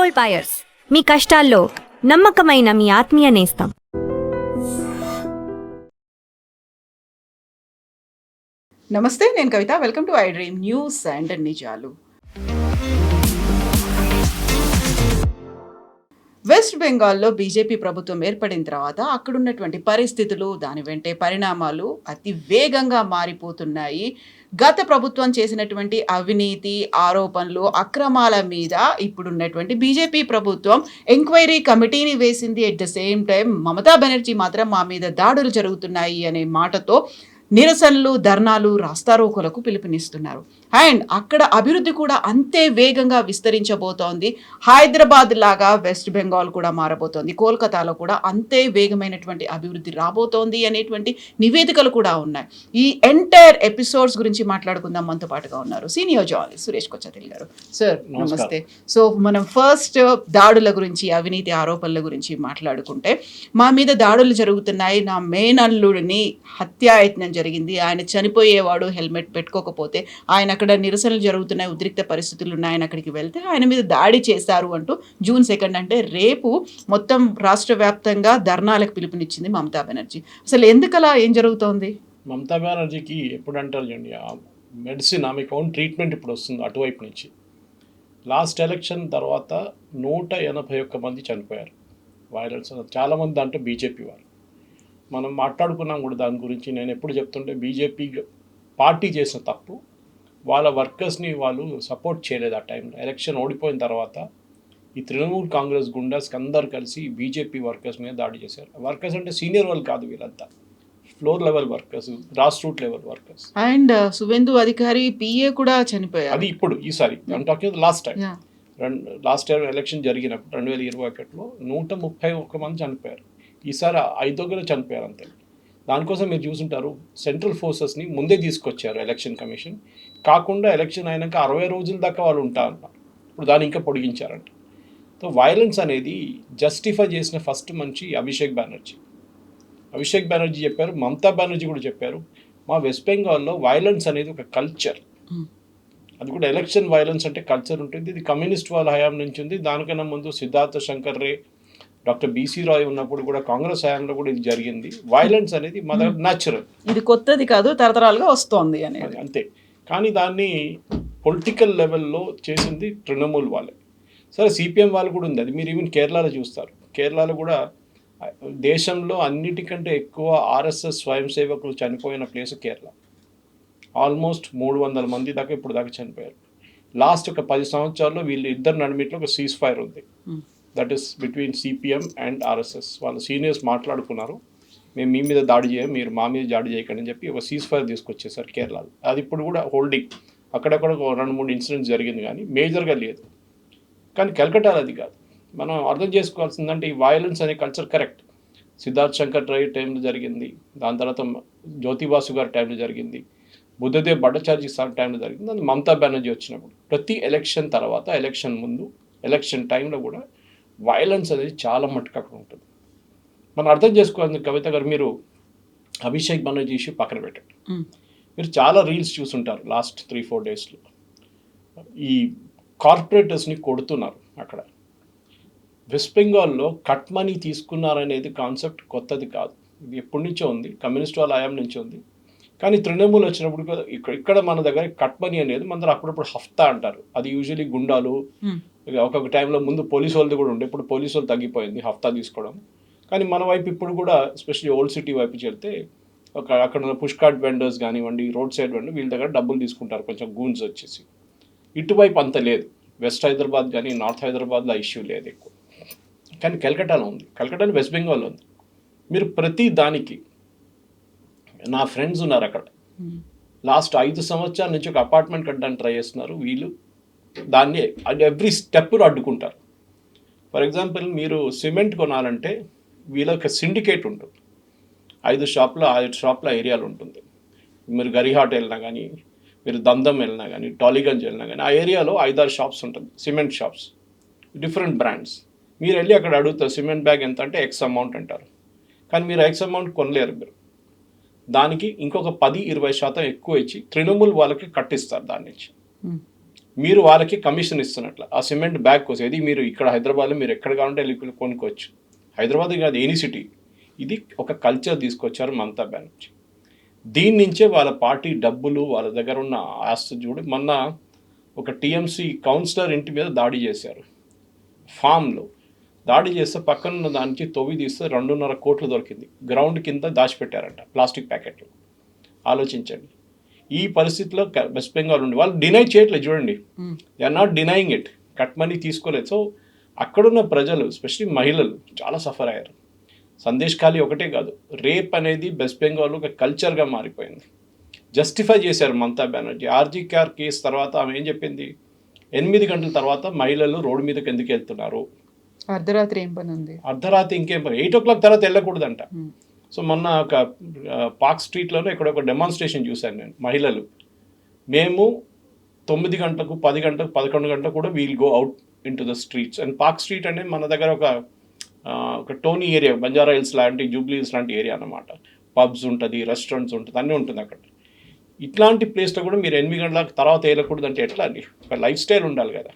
Gold buyers, మీ కష్టాల్లో నమ్మకమైన మీ ఆత్మీయ నేస్తం. నమస్తే, నేను Kavitha. Welcome to iDream news and నిజాలు. వెస్ట్ బెంగాల్లో బీజేపీ ప్రభుత్వం ఏర్పడిన తర్వాత అక్కడున్నటువంటి పరిస్థితులు, దాని వెంటే పరిణామాలు అతి వేగంగా మారిపోతున్నాయి. గత ప్రభుత్వం చేసినటువంటి అవినీతి ఆరోపణలు, అక్రమాల మీద ఇప్పుడున్నటువంటి బీజేపీ ప్రభుత్వం ఎంక్వైరీ కమిటీని వేసింది. At the same time Mamata Banerjee మాత్రం మా మీద దాడులు జరుగుతున్నాయి అనే మాటతో నిరసనలు, ధర్నాలు, రాస్తారోకోలకు పిలుపునిస్తున్నారు. అండ్ అక్కడ అభివృద్ధి కూడా అంతే వేగంగా విస్తరించబోతోంది. హైదరాబాద్ లాగా వెస్ట్ బెంగాల్ కూడా మారబోతోంది. కోల్కతాలో కూడా అంతే వేగమైనటువంటి అభివృద్ధి రాబోతోంది అనేటువంటి నివేదికలు కూడా ఉన్నాయి. ఈ ఎంటైర్ ఎపిసోడ్స్ గురించి మాట్లాడుకుందాం. మనతో పాటుగా ఉన్నారు సీనియర్ జర్నలిస్ట్ సురేష్ కొచ్చతిల్ గారు. సార్ నమస్తే. సో మనం ఫస్ట్ దాడుల గురించి, అవినీతి ఆరోపణల గురించి మాట్లాడుకుంటే, మా మీద దాడులు జరుగుతున్నాయి, నా మేనల్లుడిని హత్యాయత్నం జరిగింది, ఆయన చనిపోయేవాడు హెల్మెట్ పెట్టుకోకపోతే, ఆయన అక్కడ నిరసనలు జరుగుతున్నాయి, ఉద్రిక్త పరిస్థితులు ఉన్నాయని అక్కడికి వెళ్తే ఆయన మీద దాడి చేశారు అంటూ June 2 అంటే రేపు మొత్తం రాష్ట్ర వ్యాప్తంగా ధర్నాలకు పిలుపునిచ్చింది మమతా బెనర్జీ. అసలు ఎందుకలా, ఏం జరుగుతోంది? మమతా బెనర్జీకి ఎప్పుడు అంటారు చూడండి, మెడిసిన్ ఆమెకు ఓన్ ట్రీట్మెంట్ ఇప్పుడు వస్తుంది అటువైపు నుంచి. లాస్ట్ ఎలక్షన్ తర్వాత 181 మంది చనిపోయారు వైలెన్స్. చాలామంది దాంట్లో బీజేపీ వారు. మనం మాట్లాడుకున్నాం కూడా దాని గురించి. నేను ఎప్పుడు చెప్తుంటే, బీజేపీ పార్టీ చేసిన తప్పు, వాళ్ళ వర్కర్స్ని వాళ్ళు సపోర్ట్ చేయలేదు ఆ టైంలో. ఎలక్షన్ ఓడిపోయిన తర్వాత ఈ తృణమూల్ కాంగ్రెస్ గుండాస్కి అందరు కలిసి బీజేపీ వర్కర్స్ మీద దాడి చేశారు. వర్కర్స్ అంటే సీనియర్ వాళ్ళు కాదు, వీళ్ళంతా floor level workers, grass root level workers. And Suvendu అధికారి పిఏ కూడా చనిపోయారు. అది ఇప్పుడు ఈసారి talking last time, last year election జరిగినప్పుడు 2021లో 131 మంది చనిపోయారు. ఈసారి 5 చనిపోయారు అంతే. దానికోసం మీరు చూసుంటారు, సెంట్రల్ ఫోర్సెస్ని ముందే తీసుకొచ్చారు ఎలక్షన్ కమిషన్. కాకుండా ఎలక్షన్ అయినాక 60 రోజుల దాకా వాళ్ళు ఉంటారన్నారు. ఇప్పుడు దాన్ని ఇంకా పొడిగించారంట. సో వైలెన్స్ అనేది జస్టిఫై చేసిన ఫస్ట్ మనిషి అభిషేక్ బెనర్జీ చెప్పారు. మమతా బెనర్జీ కూడా చెప్పారు, మా వెస్ట్ బెంగాల్లో వైలెన్స్ అనేది ఒక కల్చర్. అది కూడా ఎలక్షన్ వైలెన్స్ అంటే కల్చర్ ఉంటుంది. ఇది కమ్యూనిస్ట్ వాళ్ళ హయాం నుంచి ఉంది. దానికన్నా ముందు సిద్ధార్థ శంకర్ రే, డాక్టర్ బీసీ రాయ్ ఉన్నప్పుడు కూడా, కాంగ్రెస్ హయాంలో కూడా ఇది జరిగింది. వైలెన్స్ అనేది మన న్యాచురల్, ఇది కొత్తది కాదు, తరతరాలుగా వస్తోంది అనేది అంతే. కానీ దాన్ని పొలిటికల్ లెవెల్లో చేసింది తృణమూల్ వాళ్ళే. సరే, సిపిఎం వాళ్ళు కూడా ఉంది. అది మీరు ఈవెన్ కేరళలో చూస్తారు. కేరళలో కూడా దేశంలో అన్నిటికంటే ఎక్కువ ఆర్ఎస్ఎస్ స్వయం సేవకులు చనిపోయిన ప్లేస్ కేరళ. ఆల్మోస్ట్ 300 మంది దాకా ఇప్పుడు దాకా చనిపోయారు. లాస్ట్ ఒక 10 సంవత్సరాల్లో వీళ్ళు ఇద్దరు నడిమిట్లో ఒక సీజ్ ఫైర్ ఉంది. That is between CPM and RSS. వాళ్ళ సీనియర్స్ మాట్లాడుకున్నారు, మేము మీ మీద దాడి చేయం, మీరు మా మీద దాడి చేయకండి అని చెప్పి ఒక సీజ్ ఫైర్ తీసుకొచ్చేసారు కేరళలో. అది ఇప్పుడు కూడా హోల్డింగ్. అక్కడక్కడ 2-3 ఇన్సిడెంట్స్ జరిగింది, కానీ మేజర్గా లేదు. కానీ కలకట్టాలో అది కాదు. మనం అర్థం చేసుకోవాల్సిందంటే, ఈ వైలెన్స్ అనే కల్చర్ కరెక్ట్. సిద్ధార్థ్ శంకర్ రాయ్ టైంలో జరిగింది, దాని తర్వాత జ్యోతిబాసు గారి టైంలో జరిగింది, బుద్ధదేవ్ భట్టాచార్జీ సార్ టైంలో జరిగింది, అది మమతా బెనర్జీ వచ్చినప్పుడు. ప్రతి ఎలక్షన్ తర్వాత, ఎలక్షన్ ముందు, ఎలక్షన్ టైంలో కూడా వైలెన్స్ అనేది చాలా మట్టుకు అక్కడ ఉంటుంది. మనం అర్థం చేసుకోవాలి. కవిత గారు, మీరు అభిషేక్ బెనర్జీ ఇష్యూ పక్కన పెట్టండి. మీరు చాలా రీల్స్ చూసుంటారు లాస్ట్ 3-4 డేస్లో. ఈ కార్పొరేటర్స్ని కొడుతున్నారు అక్కడ. వెస్ట్ బెంగాల్లో కట్ మనీ తీసుకున్నారనేది కాన్సెప్ట్ కొత్తది కాదు, ఇది ఎప్పటి నుంచో ఉంది, కమ్యూనిస్ట్ వాళ్ళ హయాం నుంచి ఉంది. కానీ తృణమూల్ వచ్చినప్పుడు ఇక్కడ మన దగ్గర కట్ మనీ అనేది మన దగ్గర అప్పుడప్పుడు హఫ్తా అంటారు. అది యూజువలీ గుండాలు, ఒక్కొక్క టైంలో ముందు పోలీసు వాళ్ళది కూడా ఉండే, ఇప్పుడు పోలీసు వాళ్ళు తగ్గిపోయింది హఫ్తా తీసుకోవడం. కానీ మన వైపు ఇప్పుడు కూడా, ఎస్పెషల్లీ ఓల్డ్ సిటీ వైపు వెళ్తే, అక్కడ ఉన్న పుష్ కార్ట్ వెండర్స్ కానివ్వండి, రోడ్ సైడ్ వెండర్, వీళ్ళ దగ్గర డబ్బులు తీసుకుంటారు కొంచెం గూన్స్ వచ్చేసి. ఇటువైపు అంత లేదు. వెస్ట్ హైదరాబాద్ కానీ నార్త్ హైదరాబాద్లో ఆ ఇష్యూ లేదు ఎక్కువ. కానీ కలకట్టాలో ఉంది, కలకట్టాలో వెస్ట్ బెంగాల్లో ఉంది. మీరు ప్రతి దానికి, నా ఫ్రెండ్స్ ఉన్నారు అక్కడ, లాస్ట్ 5 సంవత్సరాల నుంచి ఒక అపార్ట్మెంట్ కట్టడానికి ట్రై చేస్తున్నారు. వీళ్ళు దాన్ని ఎవ్రీ స్టెప్ను అడ్డుకుంటారు. ఫర్ ఎగ్జాంపుల్, మీరు సిమెంట్ కొనాలంటే వీళ్ళకి సిండికేట్ ఉంటుంది. 5 షాప్ల ఏరియాలు ఉంటుంది. మీరు గరిహాట్ వెళ్ళినా కానీ, మీరు దందం వెళ్ళినా కానీ, టాలీగంజ్ వెళ్ళినా కానీ, ఆ ఏరియాలో 5-6 షాప్స్ ఉంటుంది, సిమెంట్ షాప్స్, డిఫరెంట్ బ్రాండ్స్. మీరు వెళ్ళి అక్కడ అడుగుతారు, సిమెంట్ బ్యాగ్ ఎంత అంటే ఎక్స్ అమౌంట్ అంటారు. కానీ మీరు ఎక్స్ అమౌంట్ కొనలేరు. మీరు దానికి ఇంకొక 10-20% ఎక్కువ ఇచ్చి తృణమూల్ వాళ్ళకి కట్టిస్తారు దాని నుంచి. మీరు వాళ్ళకి కమిషన్ ఇస్తున్నట్లు ఆ సిమెంట్ బ్యాగ్ కోసం ఇది మీరు ఇక్కడ హైదరాబాద్లో మీరు ఎక్కడ కావాలంటే వెళ్ళి కొనుక్కోవచ్చు. హైదరాబాద్ కాదు, ఎనీ సిటీ. ఇది ఒక కల్చర్ తీసుకొచ్చారు మమతా బెనర్జీ. దీని నుంచే వాళ్ళ పార్టీ డబ్బులు వాళ్ళ దగ్గర ఉన్న ఆస్తి చూడు. మొన్న ఒక టీఎంసీ కౌన్సిలర్ ఇంటి మీద దాడి చేశారు, ఫామ్లో దాడి చేస్తే పక్కనున్న దానికి తొవ్వి తీస్తే 2.5 కోట్లు దొరికింది. గ్రౌండ్ కింద దాచిపెట్టారంట ప్లాస్టిక్ ప్యాకెట్లు. ఆలోచించండి. ఈ పరిస్థితిలో వెస్ట్ బెంగాల్ ఉండి వాళ్ళు డినై చేయట్లేదు. చూడండి, they are not denying it. Cut money తీసుకోలేదు. సో అక్కడున్న ప్రజలు ఎస్పెషలీ మహిళలు చాలా సఫర్ అయ్యారు. సందేశ్ ఖాళీ ఒకటే కాదు, రేప్ అనేది వెస్ట్ బెంగాల్ ఒక కల్చర్గా మారిపోయింది. జస్టిఫై చేశారు మమతా బెనర్జీ. ఆర్జీ కార్ కేసు తర్వాత ఆమె ఏం చెప్పింది, 8 గంటల తర్వాత మహిళలు రోడ్డు మీదకి ఎందుకు వెళ్తున్నారు, అర్ధరాత్రి ఏం పని ఉంది, అర్ధరాత్రి ఇంకేం పని, 8 o'clock తర్వాత వెళ్ళకూడదంట. సో మొన్న ఒక పార్క్ స్ట్రీట్లోనే ఇక్కడ ఒక డెమాన్స్ట్రేషన్ చూశాను నేను. మహిళలు మేము 9 గంటలకు 10 గంటలకు 11 గంటలకు కూడా we'll go out in to the streets. And park street అంటే మన దగ్గర ఒక టోనీ ఏరియా, బంజారా హిల్స్ లాంటి, జూబ్లీ హిల్స్ లాంటి ఏరియా అన్నమాట. పబ్స్ ఉంటుంది, రెస్టారెంట్స్ ఉంటుంది, అన్నీ ఉంటుంది అక్కడ. ఇట్లాంటి ప్లేస్లో కూడా మీరు 8 గంటల తర్వాత వేయకూడదు అంటే ఎట్లా అండి? ఒక లైఫ్ స్టైల్ ఉండాలి కదా.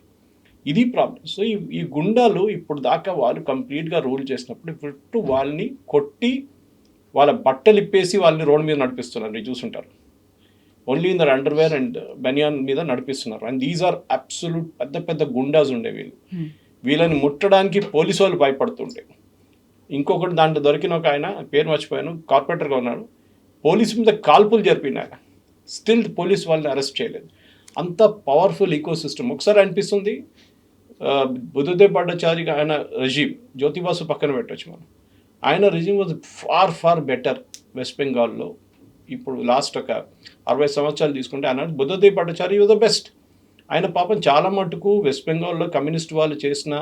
ఇది ప్రాబ్లం. సో ఈ గుండాలు ఇప్పుడు దాకా వాళ్ళు కంప్లీట్గా రూల్ చేసినప్పుడు ఇప్పుడు వాళ్ళని కొట్టి వాళ్ళ బట్టలు ఇప్పేసి వాళ్ళని రోడ్డు మీద నడిపిస్తున్నారు. మీరు చూసుంటారు. Only in their underwear and banian మీద నడిపిస్తున్నారు. అండ్ దీస్ ఆర్ అబ్సల్యూట్ పెద్ద పెద్ద గుండాస్ ఉండే వీళ్ళు. వీళ్ళని ముట్టడానికి పోలీసు వాళ్ళు భయపడుతుంటే. ఇంకొకటి దాంట్లో దొరికిన ఒక ఆయన, పేరు మర్చిపోయాను, కార్పొరేటర్గా ఉన్నాడు, పోలీసు మీద కాల్పులు జరిపిన ఆయన, స్టిల్ పోలీసు వాళ్ళని అరెస్ట్ చేయలేదు. అంత పవర్ఫుల్ ఈకో సిస్టమ్. ఒకసారి అనిపిస్తుంది బుద్ధదేవ్ భట్టాచారి ఆయన రెజీమ్, జ్యోతిబాసు పక్కన పెట్టవచ్చు మనం, ఆయన regime was far better west బెంగాల్లో. ఇప్పుడు లాస్ట్ ఒక 60 సంవత్సరాలు తీసుకుంటే ఆయన Buddhadeb Bhattacharya was the best. ఆయన పాపం చాలా మటుకు వెస్ట్ బెంగాల్లో కమ్యూనిస్ట్ వాళ్ళు చేసిన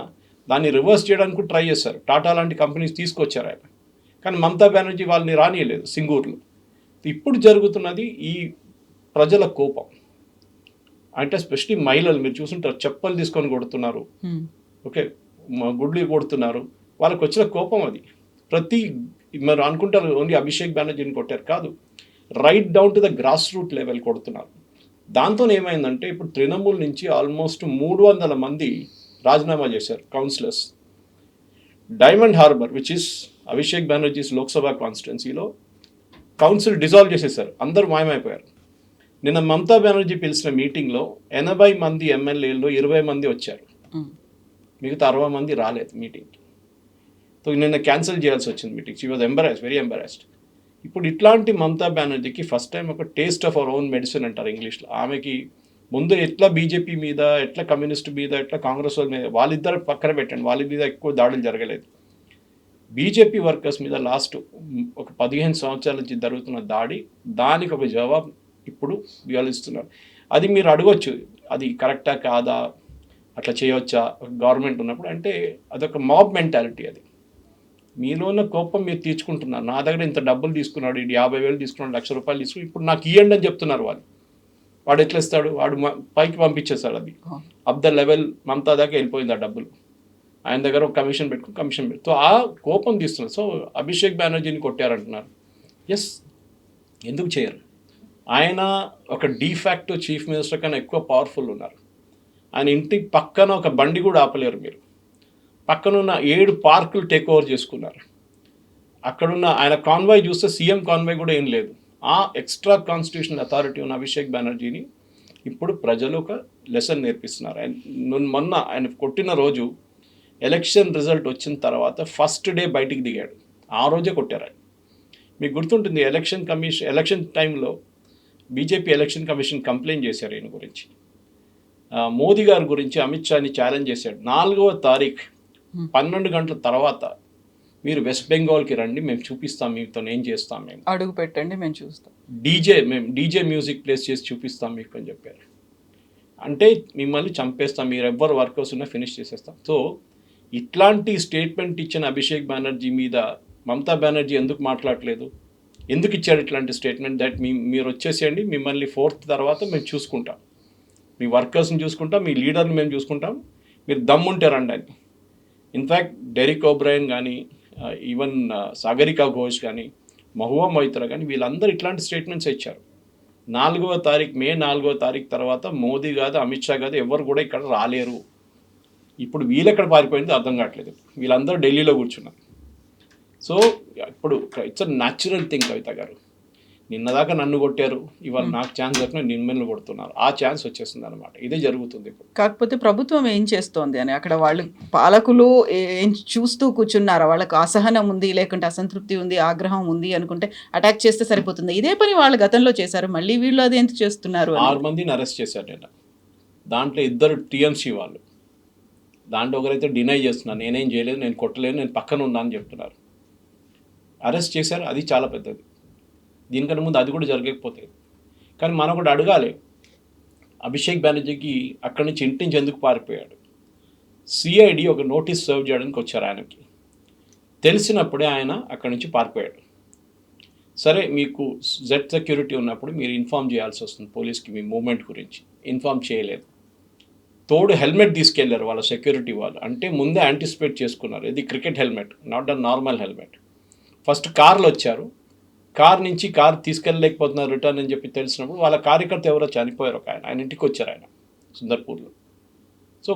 దాన్ని రివర్స్ చేయడానికి ట్రై చేశారు. టాటా లాంటి కంపెనీస్ తీసుకొచ్చారు ఆయన. కానీ మమతా బెనర్జీ వాళ్ళని రానియలేదు సింగూర్లో. ఇప్పుడు జరుగుతున్నది ఈ ప్రజల కోపం. అంటే ఎస్పెషలీ మహిళలు మీరు చూసుంటారు, చెప్పులు తీసుకొని కొడుతున్నారు, ఓకే, గుడ్లు కొడుతున్నారు. వాళ్ళకి వచ్చిన కోపం అది. మీరు అనుకుంటారు ఓన్లీ అభిషేక్ బెనర్జీని కొట్టారు, కాదు, right down to the grass root level కొడుతున్నారు. దాంతో ఏమైందంటే ఇప్పుడు తృణమూల్ నుంచి ఆల్మోస్ట్ 300 మంది రాజీనామా చేశారు councillors. Diamond Harbour which is Abhishek Banerjee's Lok Sabha కాన్స్టిట్యున్సీలో కౌన్సిల్ డిజాల్వ్ చేసేసారు. అందరూ మాయమైపోయారు. నిన్న మమతా బెనర్జీ పిలిచిన మీటింగ్లో 80 మంది ఎమ్మెల్యేలు 20 మంది వచ్చారు, మిగతా 60 మంది రాలేదు మీటింగ్కి. సో నిన్న క్యాన్సిల్ చేయాల్సి వచ్చింది meeting. She was embarrassed, very embarrassed. ఇప్పుడు ఇట్లాంటి మమతా బెనర్జీకి ఫస్ట్ టైం ఒక taste of our own medicine అంటారు ఇంగ్లీష్లో. ఆమెకి ముందు ఎట్లా బీజేపీ మీద, ఎట్లా కమ్యూనిస్ట్ మీద, ఎట్లా కాంగ్రెస్ వాళ్ళ మీద, వాళ్ళిద్దరు పక్కన పెట్టండి, వాళ్ళ మీద ఎక్కువ దాడులు జరగలేదు. బీజేపీ వర్కర్స్ మీద లాస్ట్ ఒక 15 సంవత్సరాల నుంచి జరుగుతున్న దాడి, దానికి ఒక జవాబు ఇప్పుడు వీళ్ళు ఇస్తున్నారు. అది మీరు అడగొచ్చు, అది కరెక్టా కాదా, అట్లా చేయవచ్చా గవర్నమెంట్ ఉన్నప్పుడు అంటే అదొక మాబ్ మెంటాలిటీ. అది మీలో ఉన్న కోపం మీరు తీర్చుకుంటున్నారు. నా దగ్గర ఇంత డబ్బులు తీసుకున్నాడు, ఇది 50,000 తీసుకున్నాడు, ₹1,00,000 తీసుకుని ఇప్పుడు నాకు ఇవ్వండి అని చెప్తున్నారు వాళ్ళు. వాడు ఎట్లా ఇస్తాడు? వాడు పైకి పంపించేస్తాడు. అది అప్ ద లెవెల్ మమతా దాకా వెళ్ళిపోయింది ఆ డబ్బులు. ఆయన దగ్గర ఒక కమిషన్ పెట్టి సో ఆ కోపం తీస్తున్నారు. సో అభిషేక్ బెనర్జీని కొట్టారంటున్నారు. ఎస్, ఎందుకు చేయరు? ఆయన ఒక డీఫాక్టో చీఫ్ మినిస్టర్ కన్నా ఎక్కువ పవర్ఫుల్ ఉన్నారు. ఆయన ఇంటి పక్కన ఒక బండి కూడా ఆపలేరు మీరు. పక్కనున్న 7 పార్కులు టేక్ ఓవర్ చేసుకున్నారు. అక్కడున్న ఆయన కాన్వాయ్ చూస్తే సీఎం కాన్వాయ్ కూడా ఏం లేదు. ఆ ఎక్స్ట్రా కాన్స్టిట్యూషనల్ అథారిటీ ఉన్న అభిషేక్ బెనర్జీని ఇప్పుడు ప్రజలు ఒక లెసన్ నేర్పిస్తున్నారు. మొన్న ఆయన కొట్టిన రోజు ఎలక్షన్ రిజల్ట్ వచ్చిన తర్వాత ఫస్ట్ డే బయటికి దిగాడు. ఆ రోజే కొట్టారు ఆయన. మీకు గుర్తుంటుంది, ఎలక్షన్ టైంలో బీజేపీ ఎలక్షన్ కమిషన్ కంప్లైంట్ చేశారు ఈయన గురించి. మోదీ గారి గురించి అమిత్ షాని ఛాలెంజ్ చేశాడు. 4వ తారీఖు 12 గంటల తర్వాత మీరు వెస్ట్ బెంగాల్కి రండి, మేము చూపిస్తాం, మీతో ఏం చేస్తాం, మేము అడుగు పెట్టండి, మేము చూస్తాం, మేము డీజే మ్యూజిక్ ప్లేస్ చేసి చూపిస్తాం మీకు అని చెప్పారు. అంటే మిమ్మల్ని చంపేస్తాం, మీరు ఎవ్వరు వర్కర్స్ ఉన్నా ఫినిష్ చేసేస్తాం. సో ఇట్లాంటి స్టేట్మెంట్ ఇచ్చిన అభిషేక్ బెనర్జీ మీద మమతా బెనర్జీ ఎందుకు మాట్లాడలేదు? ఎందుకు ఇచ్చాడు ఇట్లాంటి స్టేట్మెంట్? దట్ మీరు వచ్చేసేయండి, మిమ్మల్ని 4th తర్వాత మేము చూసుకుంటాం, మీ వర్కర్స్ని చూసుకుంటాం, మీ లీడర్ని మేము చూసుకుంటాం, మీరు దమ్ముంటే రండి అని. ఇన్ఫ్యాక్ట్ డెరిక్ ఓబ్రైన్ కానీ, ఈవెన్ సాగరికా ఘోష్ కానీ, మహువా మొయిత్రా కానీ, వీళ్ళందరూ ఇట్లాంటి స్టేట్మెంట్స్ ఇచ్చారు. మే 4వ తారీఖు తర్వాత మోదీ కాదు, అమిత్ షా కాదు, ఎవరు కూడా ఇక్కడ రాలేరు. ఇప్పుడు వీళ్ళు ఎక్కడ పారిపోయిందో అర్థం కావట్లేదు. వీళ్ళందరూ ఢిల్లీలో కూర్చున్నారు. సో ఇప్పుడు ఇట్స్ అ న్యాచురల్ థింగ్. కవిత గారు, నిన్నదాకా నన్ను కొట్టారు, ఇవాళ నాకు ఛాన్స్ దొరికిన నిమ్మల్ని కొడుతున్నారు. ఆ ఛాన్స్ వచ్చేస్తుంది అనమాట. ఇదే జరుగుతుంది ఇప్పుడు. కాకపోతే ప్రభుత్వం ఏం చేస్తోంది అని అక్కడ వాళ్ళు పాలకులు ఏం చూస్తూ కూర్చున్నారా? వాళ్ళకు అసహనం ఉంది, లేకుంటే అసంతృప్తి ఉంది, ఆగ్రహం ఉంది అనుకుంటే అటాక్ చేస్తే సరిపోతుంది. ఇదే పని వాళ్ళు గతంలో చేశారు, మళ్ళీ వీళ్ళు అది ఎందుకు చేస్తున్నారు? 6 మందిని అరెస్ట్ చేశారు నిన్న. దాంట్లో 2 టీఎంసీ వాళ్ళు. దాంట్లో ఒకరైతే డినై చేస్తున్నారు, నేనేం చేయలేదు, నేను కొట్టలేదు, నేను పక్కన ఉన్నా అని చెప్తున్నారు. అరెస్ట్ చేశారు, అది చాలా పెద్దది. దీనికన్నా ముందు అది కూడా జరగకపోతే. కానీ మనం కూడా అడగాలి, అభిషేక్ బెనర్జీకి అక్కడి నుంచి ఇంటి నుంచి ఎందుకు పారిపోయాడు? సిఐడి ఒక నోటీస్ సర్వ్ చేయడానికి వచ్చారు ఆయనకి. తెలిసినప్పుడే ఆయన అక్కడి నుంచి పారిపోయాడు. సరే, మీకు జెడ్ సెక్యూరిటీ ఉన్నప్పుడు మీరు ఇన్ఫామ్ చేయాల్సి వస్తుంది పోలీస్కి, మీ మూవ్మెంట్ గురించి ఇన్ఫామ్ చేయలేదు. తోడు హెల్మెట్ తీసుకెళ్లారు వాళ్ళ సెక్యూరిటీ వాళ్ళు. అంటే ముందే యాంటిసిపేట్ చేసుకున్నారు, ఇది cricket helmet, not a normal helmet. First కార్లో వచ్చారు, కార్ నుంచి కార్ తీసుకెళ్ళలేకపోతున్నారు రిటర్న్ అని చెప్పి తెలిసినప్పుడు వాళ్ళ కార్యకర్త ఎవరో చనిపోయారు, ఒక ఆయన ఇంటికి వచ్చారు, ఆయన సుందర్పూర్లో. సో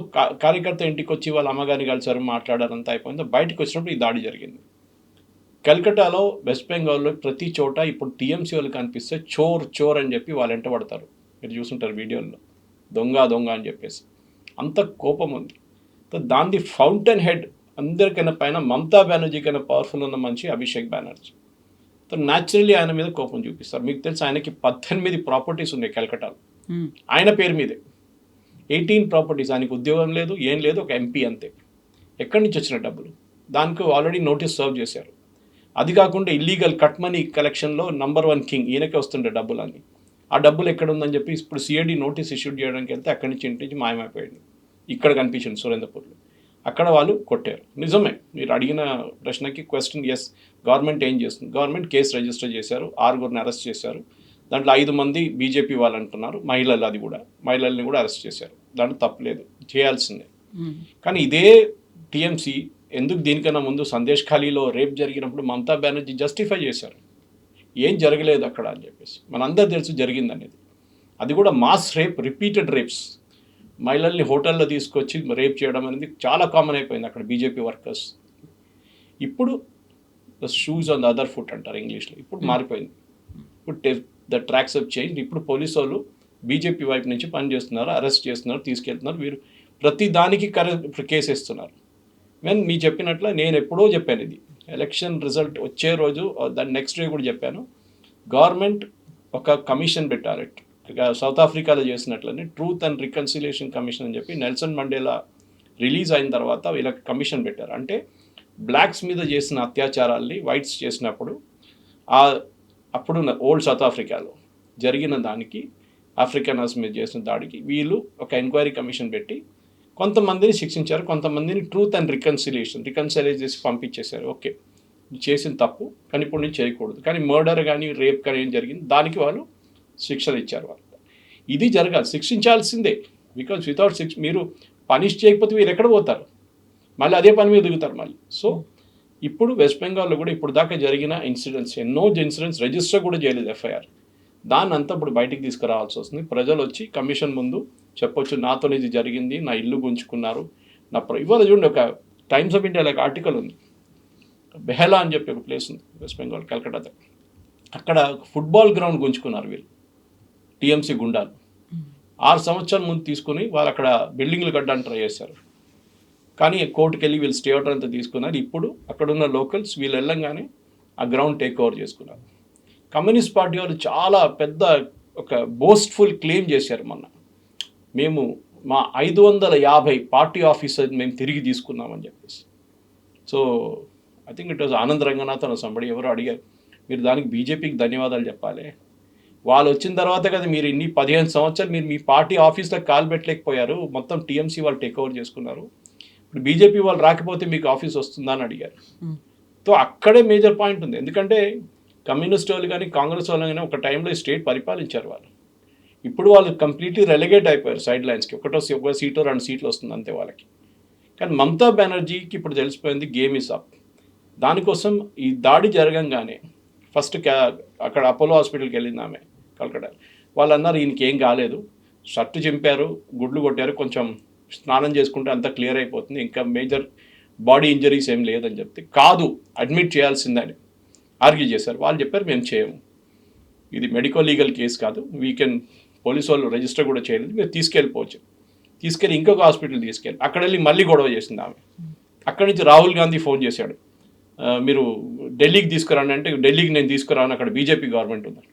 కార్యకర్త ఇంటికి వచ్చి వాళ్ళ అమ్మగారిని కలిసారు, మాట్లాడారు, అంతా అయిపోయింది. బయటకు వచ్చినప్పుడు ఈ దాడి జరిగింది. కల్కటాలో, వెస్ట్ బెంగాల్లో ప్రతి చోట ఇప్పుడు టీఎంసీ వాళ్ళు కనిపిస్తే చోర్ చోర్ అని చెప్పి వాళ్ళు వెంట పడతారు. మీరు చూసుంటారు వీడియోల్లో, దొంగ దొంగ అని చెప్పేసి. అంత కోపం ఉంది. దాని ఫౌంటైన్ హెడ్ అందరికైనా పైన మమతా బెనర్జీ కన్నా పవర్ఫుల్ ఉన్న మనిషి అభిషేక్ బెనర్జీ. న్యాచురల్లీ ఆయన మీద కోపం చూపిస్తారు. మీకు తెలుసు, ఆయనకి 18 ప్రాపర్టీస్ ఉన్నాయి కలకటాలో, ఆయన పేరు మీదే 18 ప్రాపర్టీస్. ఆయనకు ఉద్యోగం లేదు, ఏం లేదు, ఒక ఎంపీ అంతే. ఎక్కడి నుంచి వచ్చిన డబ్బులు? దానికి ఆల్రెడీ నోటీస్ సర్వ్ చేశారు. అది కాకుండా ఇల్లీగల్ కట్ మనీ కలెక్షన్లో నంబర్ 1 కింగ్ ఈయనకే వస్తుండే డబ్బులన్నీ. ఆ డబ్బులు ఎక్కడ ఉందని చెప్పి ఇప్పుడు సిఐడి నోటీస్ ఇష్యూ చేయడానికి వెళ్తే అక్కడి నుంచి ఇంటి నుంచి మాయమైపోయింది. ఇక్కడ కనిపించింది సురేంద్రపూర్లో. అక్కడ వాళ్ళు కొట్టారు. నిజమే, మీరు అడిగిన ప్రశ్నకి క్వశ్చన్, ఎస్, గవర్నమెంట్ ఏం చేస్తుంది? గవర్నమెంట్ కేసు రిజిస్టర్ చేశారు, 6గురిని అరెస్ట్ చేశారు. దాంట్లో 5 మంది బీజేపీ వాళ్ళు అంటున్నారు, మహిళలు, అది కూడా మహిళల్ని కూడా అరెస్ట్ చేశారు. దాంట్లో తప్పలేదు, చేయాల్సిందే. కానీ ఇదే టీఎంసీ ఎందుకు దీనికన్నా ముందు సందేశ్ ఖాళీలో రేప్ జరిగినప్పుడు మమతా బెనర్జీ జస్టిఫై చేశారు, ఏం జరగలేదు అక్కడ అని చెప్పేసి. మనందరూ తెలుసు జరిగింది అనేది. అది కూడా మాస్ రేప్, రిపీటెడ్ రేప్స్. మహిళల్ని హోటల్లో తీసుకొచ్చి రేప్ చేయడం అనేది చాలా కామన్ అయిపోయింది అక్కడ బీజేపీ వర్కర్స్. ఇప్పుడు the shoes on the other foot అంటారు ఇంగ్లీష్లో. ఇప్పుడు మారిపోయింది. ఇప్పుడు ద ట్రాక్స్ ఆఫ్ చేంజ్. ఇప్పుడు పోలీసు వాళ్ళు బీజేపీ వైపు నుంచి పనిచేస్తున్నారు, అరెస్ట్ చేస్తున్నారు, తీసుకెళ్తున్నారు. వీరు ప్రతి దానికి కేసు ఇస్తున్నారు. మీ చెప్పినట్లు నేను ఎప్పుడో చెప్పాను, ఇది ఎలక్షన్ రిజల్ట్ వచ్చే రోజు దాని నెక్స్ట్ డే కూడా చెప్పాను, గవర్నమెంట్ ఒక కమిషన్ పెట్టాలి, సౌత్ ఆఫ్రికాలో చేసినట్లని ట్రూత్ అండ్ రికన్సిలియేషన్ కమిషన్ అని చెప్పి. నెల్సన్ మండేలా రిలీజ్ అయిన తర్వాత వీళ్ళకి కమిషన్ పెట్టారు. అంటే బ్లాక్స్ మీద చేసిన అత్యాచారాల్ని వైట్స్ చేసినప్పుడు అప్పుడు ఓల్డ్ సౌత్ ఆఫ్రికాలో జరిగిన దానికి, ఆఫ్రికనర్స్ మీద చేసిన దాడికి వీళ్ళు ఒక ఎంక్వైరీ కమిషన్ పెట్టి కొంతమందిని శిక్షించారు, కొంతమందిని ట్రూత్ అండ్ రికన్సిలైజ్ చేసి పంపించేశారు. ఓకే, చేసిన తప్పు, కానీ ఇప్పుడు నుంచి చేయకూడదు. కానీ మర్డర్ కానీ రేప్ కానీ ఏం జరిగింది దానికి వాళ్ళు శిక్షలు ఇచ్చారు. వాళ్ళు ఇది జరగాలి, శిక్షించాల్సిందే. బికాజ్ వితౌట్ మీరు పనిష్ చేయకపోతే మీరు ఎక్కడ పోతారు? మళ్ళీ అదే పని మీద దిగుతారు మళ్ళీ. సో ఇప్పుడు వెస్ట్ బెంగాల్లో కూడా ఇప్పుడు దాకా జరిగిన ఇన్సిడెంట్స్, ఎన్నో ఇన్సిడెంట్స్ రిజిస్టర్ కూడా చేయలేదు ఎఫ్ఐఆర్. దాన్ని అంతా ఇప్పుడు బయటికి తీసుకురావాల్సి వస్తుంది. ప్రజలు వచ్చి కమిషన్ ముందు చెప్పొచ్చు, నాతో ఇది జరిగింది, నా ఇల్లు గుంజుకున్నారు, ఇవాళ చూడండి, ఒక times of India like article ఉంది, బెహలా అని చెప్పి ఒక ప్లేస్ ఉంది వెస్ట్ బెంగాల్ కలకట్టా. అక్కడ ఫుట్బాల్ గ్రౌండ్ గుంజుకున్నారు వీళ్ళు, టీఎంసీ గుండాలు. 6 సంవత్సరాల ముందు తీసుకుని వాళ్ళు అక్కడ బిల్డింగ్లు కట్టడానికి ట్రై చేశారు. కానీ కోర్టుకు వెళ్ళి వీళ్ళు స్టే ఆర్డర్ అంతా తీసుకున్నారు. ఇప్పుడు అక్కడున్న లోకల్స్ వీళ్ళు వెళ్ళంగానే ఆ గ్రౌండ్ టేక్ ఓవర్ చేసుకున్నారు. కమ్యూనిస్ట్ పార్టీ వాళ్ళు చాలా పెద్ద ఒక బోస్ట్ఫుల్ క్లెయిమ్ చేశారు మొన్న, మేము మా 550 పార్టీ ఆఫీసర్ మేము తిరిగి తీసుకున్నామని చెప్పేసి. So I think it was Anand Ranganathan somebody ఎవరో అడిగారు, మీరు దానికి బీజేపీకి ధన్యవాదాలు చెప్పాలి. వాళ్ళు వచ్చిన తర్వాత కదా మీరు ఇన్ని 15 సంవత్సరాలు మీరు మీ పార్టీ ఆఫీస్లకు కాలు పెట్టలేకపోయారు, మొత్తం టీఎంసీ వాళ్ళు టేక్ ఓవర్ చేసుకున్నారు. ఇప్పుడు బీజేపీ వాళ్ళు రాకపోతే మీకు ఆఫీస్ వస్తుందా అని అడిగారు. సో అక్కడే మేజర్ పాయింట్ ఉంది. ఎందుకంటే కమ్యూనిస్ట్ వాళ్ళు కానీ కాంగ్రెస్ వాళ్ళు కానీ ఒక టైంలో స్టేట్ పరిపాలించారు వాళ్ళు. ఇప్పుడు వాళ్ళు కంప్లీట్లీ రెలిగేట్ అయిపోయారు సైడ్ లైన్స్కి. ఒక సీటో 2 సీట్లు వస్తుంది అంతే వాళ్ళకి. కానీ మమతా బెనర్జీకి ఇప్పుడు తెలిసిపోయింది గేమ్ ఈజ్ అప్. దానికోసం ఈ దాడి జరగంగానే ఫస్ట్ అక్కడ అపోలో హాస్పిటల్కి వెళ్ళింది ఆమె కలకట్టా. వాళ్ళు అన్నారు ఈయనకి ఏం కాలేదు, షర్టు చింపారు, గుడ్లు కొట్టారు, కొంచెం స్నానం చేసుకుంటే అంతా క్లియర్ అయిపోతుంది, ఇంకా మేజర్ బాడీ ఇంజరీస్ ఏం లేదని చెప్తే కాదు అడ్మిట్ చేయాల్సిందని ఆర్గ్యూ చేశారు. వాళ్ళు చెప్పారు మేము చేయము, ఇది మెడికో లీగల్ కేసు కాదు, వీకెండ్ పోలీసు వాళ్ళు రిజిస్టర్ కూడా చేయలేదు, మీరు తీసుకెళ్ళిపోవచ్చు. తీసుకెళ్ళి ఇంకొక హాస్పిటల్ తీసుకెళ్ళి అక్కడ వెళ్ళి మళ్ళీ గొడవ చేసింది ఆమె. అక్కడి నుంచి రాహుల్ గాంధీ ఫోన్ చేశాడు, మీరు ఢిల్లీకి తీసుకురండి అంటే ఢిల్లీకి నేను తీసుకురాను, అక్కడ బీజేపీ గవర్నమెంట్ ఉంది.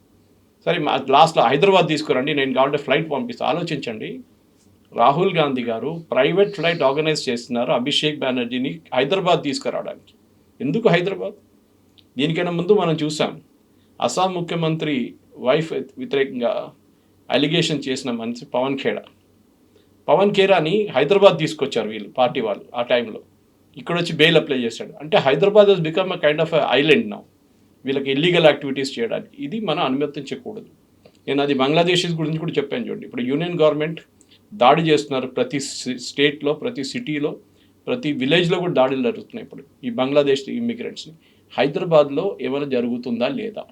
సరే లాస్ట్లో హైదరాబాద్ తీసుకురండి, నేను కావాలంటే ఫ్లైట్ పంపిస్తాను. ఆలోచించండి, రాహుల్ గాంధీ గారు ప్రైవేట్ ఫ్లైట్ ఆర్గనైజ్ చేస్తున్నారు అభిషేక్ బెనర్జీని హైదరాబాద్ తీసుకురావడానికి. ఎందుకు హైదరాబాద్? దీనికైనా ముందు మనం చూసాం, అస్సాం ముఖ్యమంత్రి వైఫ్ వ్యతిరేకంగా అలిగేషన్ చేసిన మనిషి పవన్ ఖేరాని హైదరాబాద్ తీసుకొచ్చారు వీళ్ళు పార్టీ వాళ్ళు ఆ టైంలో. ఇక్కడ వచ్చి బెయిల్ అప్లై చేశాడు. అంటే Hyderabad has become a kind of island now, వీళ్ళకి ఇల్లీగల్ యాక్టివిటీస్ చేయడానికి. ఇది మనం అనుమతించకూడదు. నేను అది బంగ్లాదేశీస్ గురించి కూడా చెప్పాను చూడండి. ఇప్పుడు యూనియన్ గవర్నమెంట్ దాడి చేస్తున్నారు, ప్రతి స్టేట్లో, ప్రతి సిటీలో, ప్రతి విలేజ్లో కూడా దాడులు జరుగుతున్నాయి ఇప్పుడు ఈ బంగ్లాదేశ్ ఇమ్మిగ్రెంట్స్ని. హైదరాబాద్లో ఏమైనా జరుగుతుందా లేదా?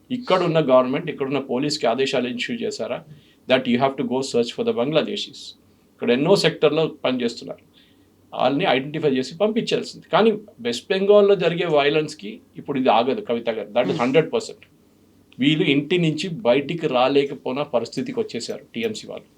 ఇక్కడున్న గవర్నమెంట్, ఇక్కడున్న పోలీస్కి ఆదేశాలు ఇష్యూ చేశారా that you have to go search for the Bangladeshis? ఇక్కడ ఎన్నో సెక్టర్లో పనిచేస్తున్నారు, వాళ్ళని ఐడెంటిఫై చేసి పంపించాల్సింది. కానీ వెస్ట్ బెంగాల్లో జరిగే వైలెన్స్కి ఇప్పుడు ఇది ఆగదు కవిత గారు, దట్ ఇస్ 100%. వీళ్ళు ఇంటి నుంచి బయటికి రాలేకపోయిన పరిస్థితికి వచ్చేసారు టీఎంసీ వాళ్ళు.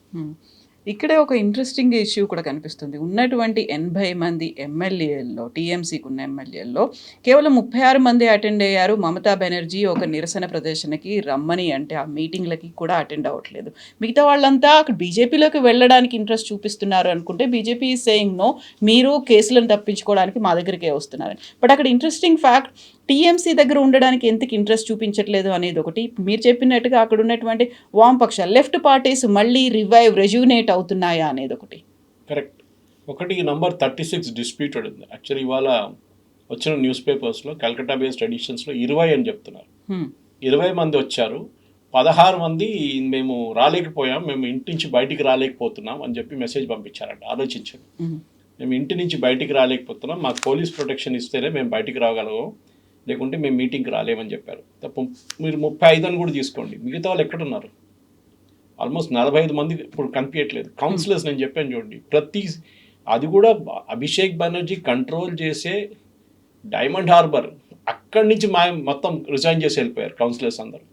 ఇక్కడే ఒక ఇంట్రెస్టింగ్ ఇష్యూ కూడా కనిపిస్తుంది. ఉన్నటువంటి 80 మంది ఎమ్మెల్యేల్లో, టీఎంసీకి ఉన్న ఎమ్మెల్యేల్లో కేవలం 36 మంది అటెండ్ అయ్యారు. మమతా బెనర్జీ ఒక నిరసన ప్రదర్శనకి రమ్మని అంటే ఆ మీటింగ్లకి కూడా అటెండ్ అవ్వట్లేదు. మిగతా వాళ్ళంతా అక్కడ బీజేపీలోకి వెళ్ళడానికి ఇంట్రెస్ట్ చూపిస్తున్నారు అనుకుంటే బీజేపీ ఈజ్ సేయింగ్ నో, మీరు కేసులను తప్పించుకోవడానికి మా దగ్గరికే వస్తున్నారని. బట్ అక్కడ ఇంట్రెస్టింగ్ ఫ్యాక్ట్, టీఎంసీ దగ్గర ఉండడానికి ఎందుకు ఇంట్రెస్ట్ చూపించట్లేదు అనేది ఒకటి. మీరు చెప్పినట్టుగా అక్కడ ఉన్నటువంటి వామపక్షాలు, లెఫ్ట్ పార్టీస్ మళ్ళీ రెజ్యూనేట్ అవుతున్నాయా అనేది ఒకటి. కరెక్ట్. ఒకటి నంబర్ 36 డిస్ప్యూటెడ్ ఉంది. యాక్చువల్లీ ఇవాళ వచ్చిన న్యూస్ పేపర్స్లో కల్కట్టా బేస్డ్ ఎడిషన్స్లో 20 అని చెప్తున్నారు. 20 మంది వచ్చారు, 16 మంది మేము రాలేకపోయాం, మేము ఇంటి నుంచి బయటికి రాలేకపోతున్నాం అని చెప్పి మెసేజ్ పంపించారంట. ఆలోచించండి, మేము ఇంటి నుంచి బయటికి రాలేకపోతున్నాం, మాకు పోలీస్ ప్రొటెక్షన్ ఇస్తేనే మేము బయటికి రాగలము, లేకుంటే మేము మీటింగ్కి రాలేమని చెప్పారు. తప్ప మీరు 35 అని కూడా తీసుకోండి, మిగతా వాళ్ళు ఎక్కడున్నారు? ఆల్మోస్ట్ 45 మంది ఇప్పుడు కనిపించట్లేదు. కౌన్సిలర్స్ నేను చెప్పాను చూడండి, అది కూడా అభిషేక్ బెనర్జీ కంట్రోల్ చేసే డైమండ్ హార్బర్, అక్కడి నుంచి మొత్తం రిజైన్ చేసి వెళ్ళిపోయారు కౌన్సిలర్స్ అందరూ.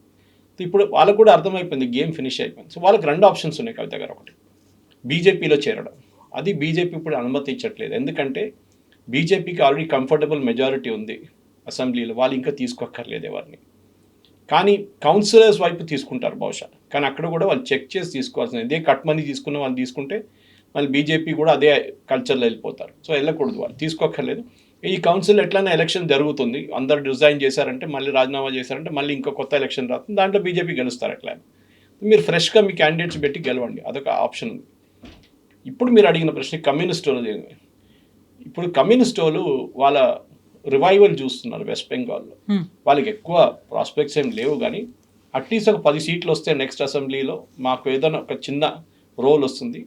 ఇప్పుడు వాళ్ళకు కూడా అర్థమైపోయింది, గేమ్ ఫినిష్ అయిపోయింది. సో వాళ్ళకి 2 ఆప్షన్స్ ఉన్నాయి కవిత గారు. ఒకటి బీజేపీలో చేరడం, అది బీజేపీ ఇప్పుడు అనుమతించట్లేదు. ఎందుకంటే బీజేపీకి ఆల్రెడీ కంఫర్టబుల్ మెజారిటీ ఉంది అసెంబ్లీలో, వాళ్ళు ఇంకా తీసుకోక్కర్లేదు ఎవరిని. కానీ కౌన్సిలర్స్ వైపు తీసుకుంటారు బహుశా, కానీ అక్కడ కూడా వాళ్ళు చెక్ చేసి తీసుకోవాల్సింది. ఇదే కట్ మనీ తీసుకున్న వాళ్ళు తీసుకుంటే మళ్ళీ బీజేపీ కూడా అదే కల్చర్లో వెళ్ళిపోతారు. సో వెళ్ళకూడదు, వాళ్ళు తీసుకోక్కర్లేదు. ఈ కౌన్సిల్ ఎట్లయినా ఎలక్షన్ జరుగుతుంది, అందరు రిజైన్ చేశారంటే, మళ్ళీ రాజీనామా చేశారంటే మళ్ళీ ఇంకో కొత్త ఎలక్షన్ రాస్తుంది, దాంట్లో బీజేపీ గెలుస్తారు. ఎట్లా మీరు ఫ్రెష్గా మీ క్యాండిడేట్స్ పెట్టి గెలవండి, అదొక ఆప్షన్ ఉంది. ఇప్పుడు మీరు అడిగిన ప్రశ్న కమ్యూనిస్ట్ వాళ్ళు, ఇప్పుడు కమ్యూనిస్ట్ వాళ్ళు వాళ్ళ రివైవల్ చూస్తున్నారు వెస్ట్ బెంగాల్లో. వాళ్ళకి ఎక్కువ ప్రాస్పెక్ట్స్ ఏం లేవు, కానీ అట్లీస్ట్ ఒక 10 సీట్లు వస్తే నెక్స్ట్ అసెంబ్లీలో మాకు ఏదైనా ఒక చిన్న రోల్ వస్తుంది.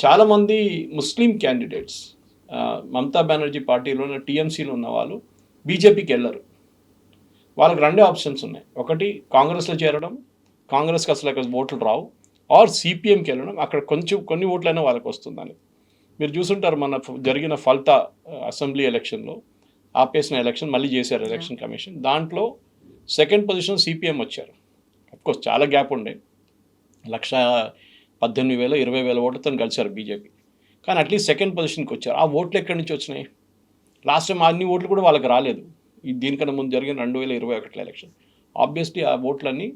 చాలామంది ముస్లిం క్యాండిడేట్స్ మమతా బెనర్జీ పార్టీలో ఉన్న టీఎంసీలో ఉన్న వాళ్ళు బీజేపీకి వెళ్ళరు. వాళ్ళకి 2 ఆప్షన్స్ ఉన్నాయి. ఒకటి కాంగ్రెస్లో చేరడం, కాంగ్రెస్కి అసలు అక్కడ ఓట్లు రావు, ఆర్ సిపిఎంకి వెళ్ళడం, అక్కడ కొన్ని ఓట్లైనా వాళ్ళకి వస్తుందని. మీరు చూసుంటారు మన జరిగిన ఫల్తా అసెంబ్లీ ఎలక్షన్లో ఆపేసిన ఎలక్షన్ మళ్ళీ చేశారు ఎలక్షన్ కమిషన్, దాంట్లో సెకండ్ పొజిషన్ సిపిఎం వచ్చారు. అఫ్కోర్స్ చాలా గ్యాప్ ఉండే, 118,000 20,000 ఓట్లతో కలిశారు బీజేపీ, కానీ అట్లీస్ట్ సెకండ్ పొజిషన్కి వచ్చారు. ఆ ఓట్లు ఎక్కడి నుంచి వచ్చినాయి? లాస్ట్ టైం అన్ని ఓట్లు కూడా వాళ్ళకి రాలేదు. దీనికన్నా ముందు జరిగిన 2021 ఎలక్షన్. ఆబ్వియస్లీ ఆ ఓట్లన్నీ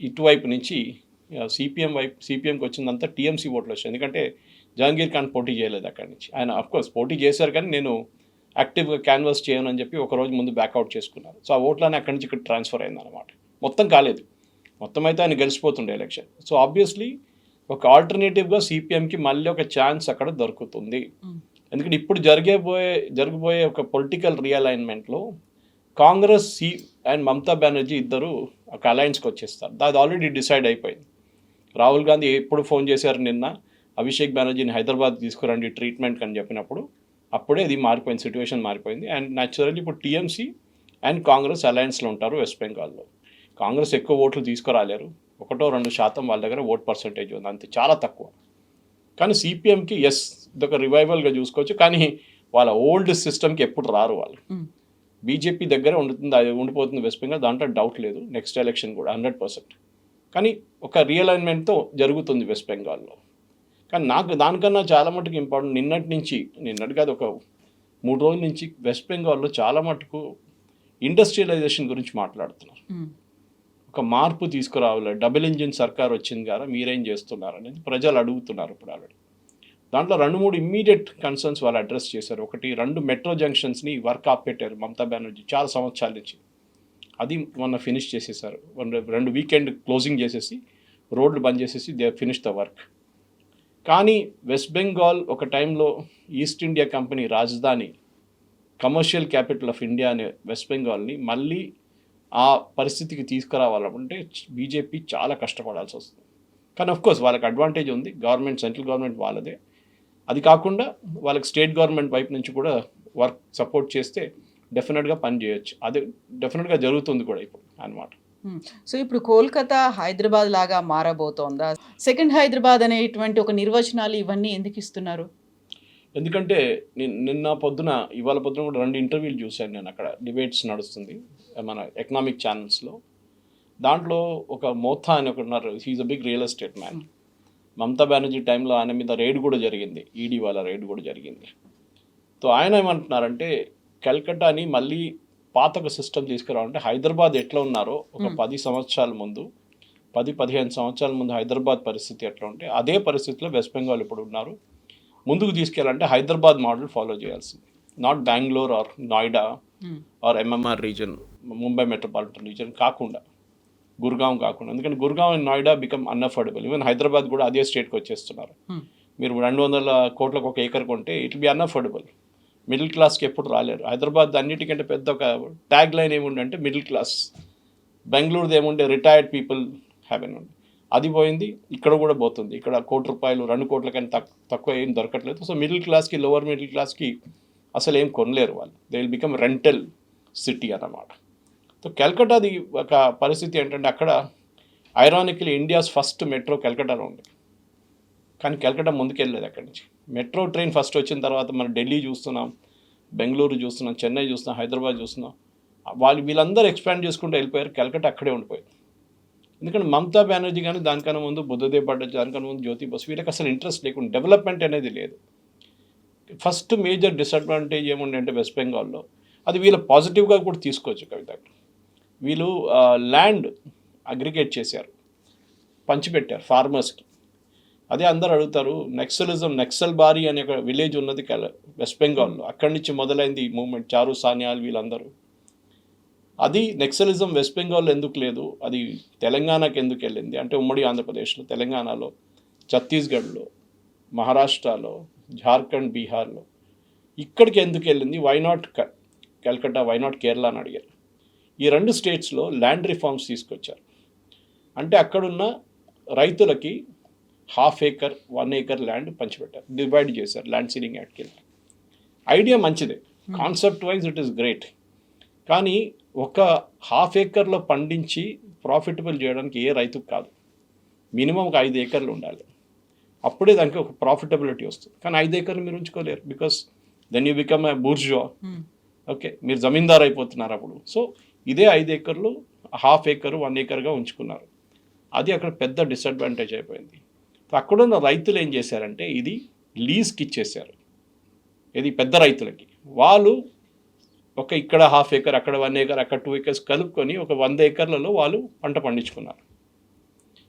ఇటువైపు నుంచి సిపిఎంకి వచ్చిందంతా టీఎంసీ ఓట్లు వచ్చాయి. ఎందుకంటే జహాంగీర్ ఖాన్ పోటీ చేయలేదు అక్కడి నుంచి. ఆయన అఫ్కోర్స్ పోటీ చేశారు, కానీ నేను యాక్టివ్గా క్యాన్వాస్ చేయను అని చెప్పి ఒకరోజు ముందు బ్యాక్అవుట్ చేసుకున్నారు. సో ఆ ఓట్లని అక్కడి నుంచి ఇక్కడ ట్రాన్స్ఫర్ అయిందన్నమాట. మొత్తం కాలేదు, మొత్తం అయితే ఆయన గెలిచిపోతుండే ఎలక్షన్. సో ఆబ్వియస్లీ ఒక ఆల్టర్నేటివ్గా సిపిఎంకి మళ్ళీ ఒక ఛాన్స్ అక్కడ దొరుకుతుంది. ఎందుకంటే ఇప్పుడు జరగబోయే ఒక పొలిటికల్ రీఅలైన్మెంట్లో కాంగ్రెస్ అండ్ మమతా బెనర్జీ ఇద్దరు ఒక అలయన్స్కి వచ్చేస్తారు. అది ఆల్రెడీ డిసైడ్ అయిపోయింది. రాహుల్ గాంధీ ఎప్పుడు ఫోన్ చేశారు నిన్న, అభిషేక్ బెనర్జీని హైదరాబాద్ తీసుకురండి ట్రీట్మెంట్కి అని చెప్పినప్పుడు అప్పుడే ఇది మారిపోయింది, సిచ్యువేషన్ మారిపోయింది. అండ్ న్యాచురల్లీ ఇప్పుడు టీఎంసీ అండ్ కాంగ్రెస్ అలయన్స్లో ఉంటారు వెస్ట్ బెంగాల్లో. కాంగ్రెస్ ఎక్కువ ఓట్లు తీసుకురాలేరు, 1-2% వాళ్ళ దగ్గర ఓట్ పర్సంటేజ్ ఉంది, అంతే, చాలా తక్కువ. కానీ సిపిఎంకి ఎస్ ఇదొక రివైవల్గా చూసుకోవచ్చు, కానీ వాళ్ళ ఓల్డ్ సిస్టమ్కి ఎప్పుడు రారు వాళ్ళు. బీజేపీ దగ్గర ఉండిపోతుంది వెస్ట్ బెంగాల్, దాంట్లో డౌట్ లేదు. నెక్స్ట్ ఎలక్షన్ కూడా 100%. కానీ ఒక రియలైన్మెంట్తో జరుగుతుంది వెస్ట్ బెంగాల్లో. కానీ నాకు దానికన్నా చాలా మటుకు ఇంపార్టెంట్, నిన్నటి కాదు, ఒక 3 రోజుల నుంచి వెస్ట్ బెంగాల్లో చాలా మటుకు ఇండస్ట్రియలైజేషన్ గురించి మాట్లాడుతున్నారు. ఒక మార్పు తీసుకురావాలి, డబుల్ ఇంజిన్ సర్కార్ వచ్చింది కదా, మీరేం చేస్తున్నారు అనేది ప్రజలు అడుగుతున్నారు ఇప్పుడు ఆల్రెడీ. దాంట్లో 2-3 ఇమ్మీడియట్ కన్సర్న్స్ వాళ్ళు అడ్రస్ చేశారు. ఒకటి, 2 మెట్రో జంక్షన్స్ని వర్క్ ఆపెట్టారు మమతా బెనర్జీ చాలా సంవత్సరాల నుంచి, అది మొన్న ఫినిష్ చేసేసారు. 2 వీకెండ్ క్లోజింగ్ చేసేసి రోడ్లు బంద్ చేసేసి దే ఫినిష్ ద వర్క్. కానీ వెస్ట్ బెంగాల్ ఒక టైంలో ఈస్ట్ ఇండియా కంపెనీ రాజధాని, కమర్షియల్ క్యాపిటల్ ఆఫ్ ఇండియా అనే వెస్ట్ బెంగాల్ని మళ్ళీ ఆ పరిస్థితికి తీసుకురావాలంటే బీజేపీ చాలా కష్టపడాల్సి వస్తుంది. కానీ ఆఫ్కోర్స్ వాళ్ళకి అడ్వాంటేజ్ ఉంది, గవర్నమెంట్, సెంట్రల్ గవర్నమెంట్ వాళ్ళదే. అది కాకుండా వాళ్ళకి స్టేట్ గవర్నమెంట్ వైపు నుంచి కూడా వర్క్ సపోర్ట్ చేస్తే డెఫినెట్గా పని చేయొచ్చు. అది డెఫినెట్గా జరుగుతుంది కూడా ఇప్పుడు అన్నమాట. సో ఇప్పుడు కోల్కతా హైదరాబాద్ లాగా మారబోతోందా? సెకండ్ హైదరాబాద్ అనేటువంటి ఒక నిర్వచనాలు ఇవన్నీ ఎందుకు ఇస్తున్నారు? ఎందుకంటే ఇవాళ పొద్దున కూడా 2 ఇంటర్వ్యూలు చూశాను నేను. అక్కడ డిబేట్స్ నడుస్తుంది మన ఎకనామిక్ ఛానల్స్లో. దాంట్లో ఒక మోథా అని ఒకటి ఉన్నారు, he's a big real estate man. Mamata Banerjee టైంలో ఆయన మీద రైడ్ కూడా జరిగింది, ఈడీ వాళ్ళ రైడ్ కూడా జరిగింది. సో ఆయన ఏమంటున్నారంటే కల్కట్టాని మళ్ళీ పాతక సిస్టమ్ తీసుకురావాలంటే హైదరాబాద్ ఎట్లా ఉన్నారో ఒక 10 సంవత్సరాల ముందు, 10-15 సంవత్సరాల ముందు హైదరాబాద్ పరిస్థితి ఎట్లా ఉంటే అదే పరిస్థితిలో వెస్ట్ బెంగాల్ ఇప్పుడు ఉన్నారు. ముందుకు తీసుకెళ్ళాలంటే హైదరాబాద్ మోడల్ ఫాలో చేయాల్సింది, not Bengaluru or Noida or MMR region, Mumbai metropolitan region కాకుండా, గుర్గావ్ కాకుండా. ఎందుకంటే Gurgaon and Noida become unaffordable. Even Hyderabad కూడా అదే స్టేట్కి వచ్చేస్తున్నారు. మీరు 200 కోట్లకు ఒక ఏకర్ కొంటే ఇట్ బి అన్అఫోర్డబుల్, మిడిల్ క్లాస్కి ఎప్పుడు రాలేరు. హైదరాబాద్ అన్నిటికంటే పెద్ద ఒక ట్యాగ్ లైన్ ఏముండంటే మిడిల్ క్లాస్. బెంగళూరుది ఏముండే రిటైర్డ్ పీపుల్ హ్యావ్ ఎన్, అది పోయింది, ఇక్కడ కూడా పోతుంది. ఇక్కడ ₹1 కోట్లు 2 కోట్ల కంటే తక్కువ ఏం దొరకట్లేదు. సో మిడిల్ క్లాస్కి, లోవర్ మిడిల్ క్లాస్కి అసలు ఏం కొనలేరు వాళ్ళు. They will become rental city అన్నమాట. సో కల్కట్టాది ఒక పరిస్థితి ఏంటంటే అక్కడ ఐరానికలీ ఇండియాస్ ఫస్ట్ మెట్రో కల్కట్టాలో ఉంది, కానీ కల్కట్టా ముందుకెళ్ళలేదు అక్కడి నుంచి. మెట్రో ట్రైన్ ఫస్ట్ వచ్చిన తర్వాత మనం ఢిల్లీ చూస్తున్నాం, బెంగళూరు చూస్తున్నాం, చెన్నై చూస్తున్నాం, హైదరాబాద్ చూస్తున్నాం. వీళ్ళందరూ ఎక్స్పాండ్ చేసుకుంటూ వెళ్ళిపోయారు, కల్కట్టా అక్కడే ఉండిపోయింది. ఎందుకంటే మమతా బెనర్జీ కానీ దానికన్నా ముందు బుద్ధదేవ్ భట్టాచార్య, దానికన్నా ముందు జ్యోతి బసు, వీళ్ళకి అసలు ఇంట్రెస్ట్ లేకుండా, డెవలప్మెంట్ అనేది లేదు. ఫస్ట్ మేజర్ డిసడ్వాంటేజ్ ఏముండే అంటే వెస్ట్ బెంగాల్లో, అది వీళ్ళు పాజిటివ్గా కూడా తీసుకోవచ్చు కవిత, వీళ్ళు ల్యాండ్ అగ్రిగేట్ చేశారు, పంచిపెట్టారు ఫార్మర్స్కి. అదే అందరు అడుగుతారు, నక్సల్ బారీ అనే ఒక విలేజ్ ఉన్నది వెస్ట్ బెంగాల్లో, అక్కడి నుంచి మొదలైంది ఈ మూమెంట్, చారు సాన్యాల్ వీళ్ళందరూ. అది నక్సలిజం వెస్ట్ బెంగాల్లో ఎందుకు లేదు, అది తెలంగాణకి ఎందుకు వెళ్ళింది అంటే ఉమ్మడి ఆంధ్రప్రదేశ్లో, తెలంగాణలో, ఛత్తీస్గఢ్లో, మహారాష్ట్రలో, జార్ఖండ్, బీహార్లో, ఇక్కడికి ఎందుకు వెళ్ళింది, why not Calcutta, why not Kerala అని అడిగారు. ఈ 2 స్టేట్స్లో ల్యాండ్ రిఫార్మ్స్ తీసుకొచ్చారు. అంటే అక్కడున్న రైతులకి 1/2 ఏకర్ 1 ఏకర్ ల్యాండ్ పంచిపెట్టారు, డివైడ్ చేశారు ల్యాండ్ సీలింగ్ యాక్ట్కి వెళ్ళి. ఐడియా మంచిదే, concept wise it is great. కానీ ఒక 1/2 ఏకర్లో పండించి ప్రాఫిటబుల్ చేయడానికి ఏ రైతుకు కాదు, మినిమం ఒక 5 ఏకర్లు ఉండాలి, అప్పుడే దానికి ఒక ప్రాఫిటబిలిటీ వస్తుంది. కానీ 5 ఏకర్లు మీరు ఉంచుకోలేరు, because then you become a bourgeois. Okay, మీరు జమీందార్ అయిపోతున్నారు అప్పుడు. సో ఇదే 5 ఏకర్లు 1/2 ఏకర్ 1 ఏకర్గా ఉంచుకున్నారు, అది అక్కడ పెద్ద డిసడ్వాంటేజ్ అయిపోయింది. అక్కడున్న రైతులు ఏం చేశారంటే ఇది లీజ్కి ఇచ్చేశారు, ఇది పెద్ద రైతులకి. వాళ్ళు ఇక్కడ 1/2 ఏకర్, అక్కడ 1 ఏకర్, అక్కడ 2 ఏకర్స్ కలుపుకొని ఒక 100 ఏకర్లలో వాళ్ళు పంట పండించుకున్నారు.